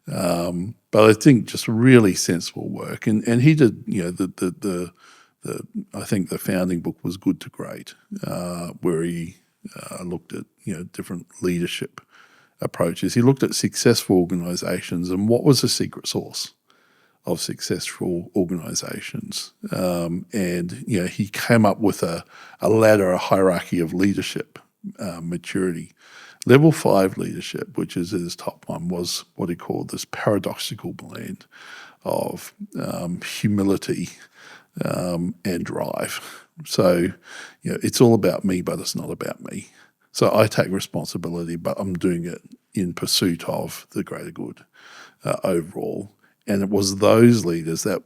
But I think just really sensible work, and he did. I think the founding book was Good to Great, where he looked at different leadership approaches. He looked at successful organisations and what was the secret sauce of successful organisations, and he came up with a ladder, a hierarchy of leadership maturity. Level 5 leadership, which is his top one, was what he called this paradoxical blend of humility and drive. So, it's all about me, but it's not about me. So I take responsibility, but I'm doing it in pursuit of the greater good overall. And it was those leaders that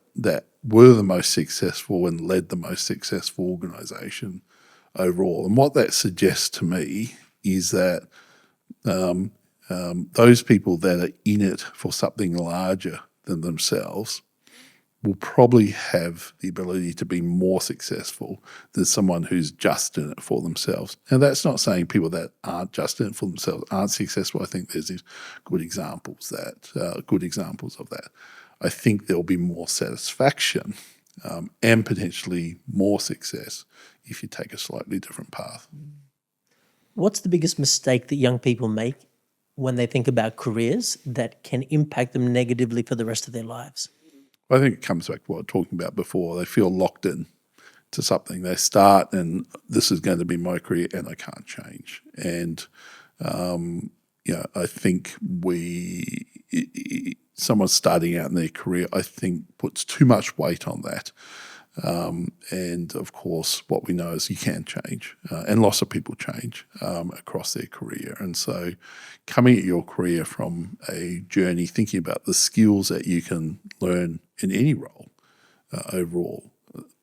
were the most successful and led the most successful organisation overall. And what that suggests to me is that those people that are in it for something larger than themselves will probably have the ability to be more successful than someone who's just in it for themselves. Now, that's not saying people that aren't just in it for themselves aren't successful. I think there's these good examples of that. I think there'll be more satisfaction and potentially more success if you take a slightly different path. What's the biggest mistake that young people make when they think about careers that can impact them negatively for the rest of their lives? I think it comes back to what I was talking about before. They feel locked in to something. They start and this is going to be my career and I can't change. And, I think someone starting out in their career, I think, puts too much weight on that. And, of course, what we know is you can change and lots of people change across their career. And so coming at your career from a journey, thinking about the skills that you can learn in any role overall,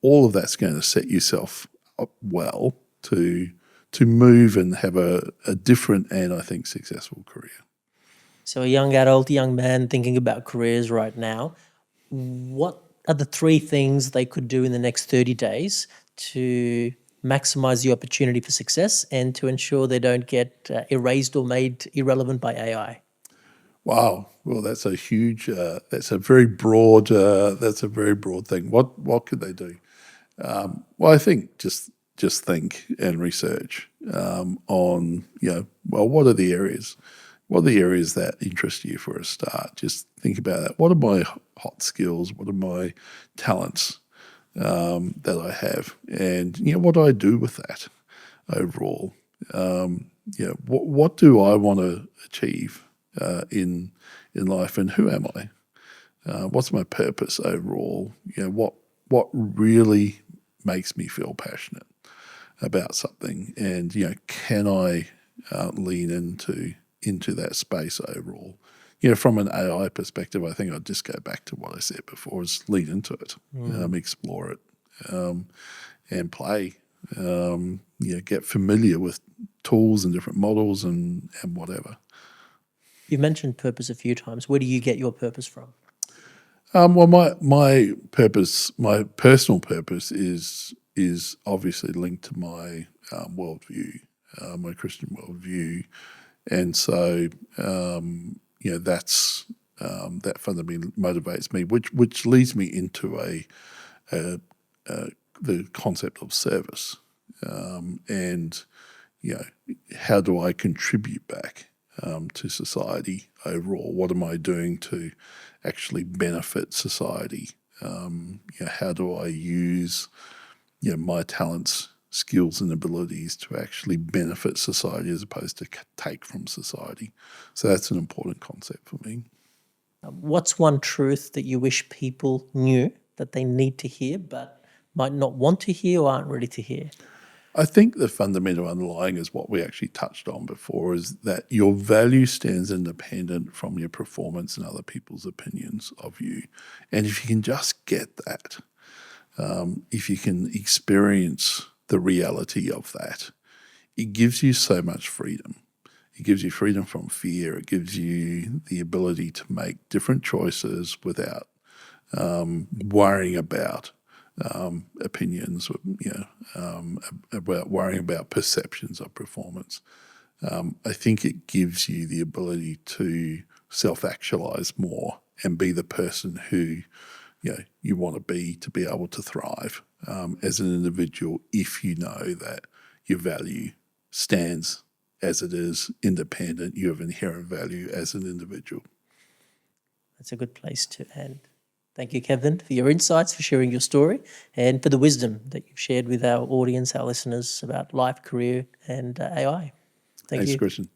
all of that's going to set yourself up well to move and have a different and, I think, successful career. So a young adult, young man thinking about careers right now, what are the 3 things they could do in the next 30 days to maximize the opportunity for success and to ensure they don't get erased or made irrelevant by AI? Wow. Well, that's a huge. That's a very broad. That's a very broad thing. What could they do? Well, I think just think and research on. What are the areas? What are the areas that interest you for a start? Just think about that. What are my hot skills? What are my talents that I have? And what do I do with that overall? What do I want to achieve in life, and who am I? What's my purpose overall? What really makes me feel passionate about something, and can I lean into that space overall? From an AI perspective, I think I'd just go back to what I said before: is lean into it, explore it, and play. Get familiar with tools and different models and whatever. You've mentioned purpose a few times. Where do you get your purpose from? Well, my purpose, my personal purpose, is obviously linked to my worldview, my Christian worldview, and so that's that fundamentally motivates me, which leads me into the concept of service, and how do I contribute back to society overall? What am I doing to actually benefit society? How do I use my talents, skills and abilities to actually benefit society as opposed to take from society? So that's an important concept for me. What's one truth that you wish people knew that they need to hear but might not want to hear or aren't ready to hear? I think the fundamental underlying is what we actually touched on before, is that your value stands independent from your performance and other people's opinions of you. And if you can just get that, if you can experience the reality of that, it gives you so much freedom. It gives you freedom from fear. It gives you the ability to make different choices without worrying about opinions, about worrying about perceptions of performance. I think it gives you the ability to self-actualize more and be the person who you want to be able to thrive as an individual if you know that your value stands as it is, independent, you have inherent value as an individual. That's a good place to end. Thank you, Kevin, for your insights, for sharing your story, and for the wisdom that you've shared with our audience, our listeners, about life, career, and AI. Thank Thanks, you. Christian.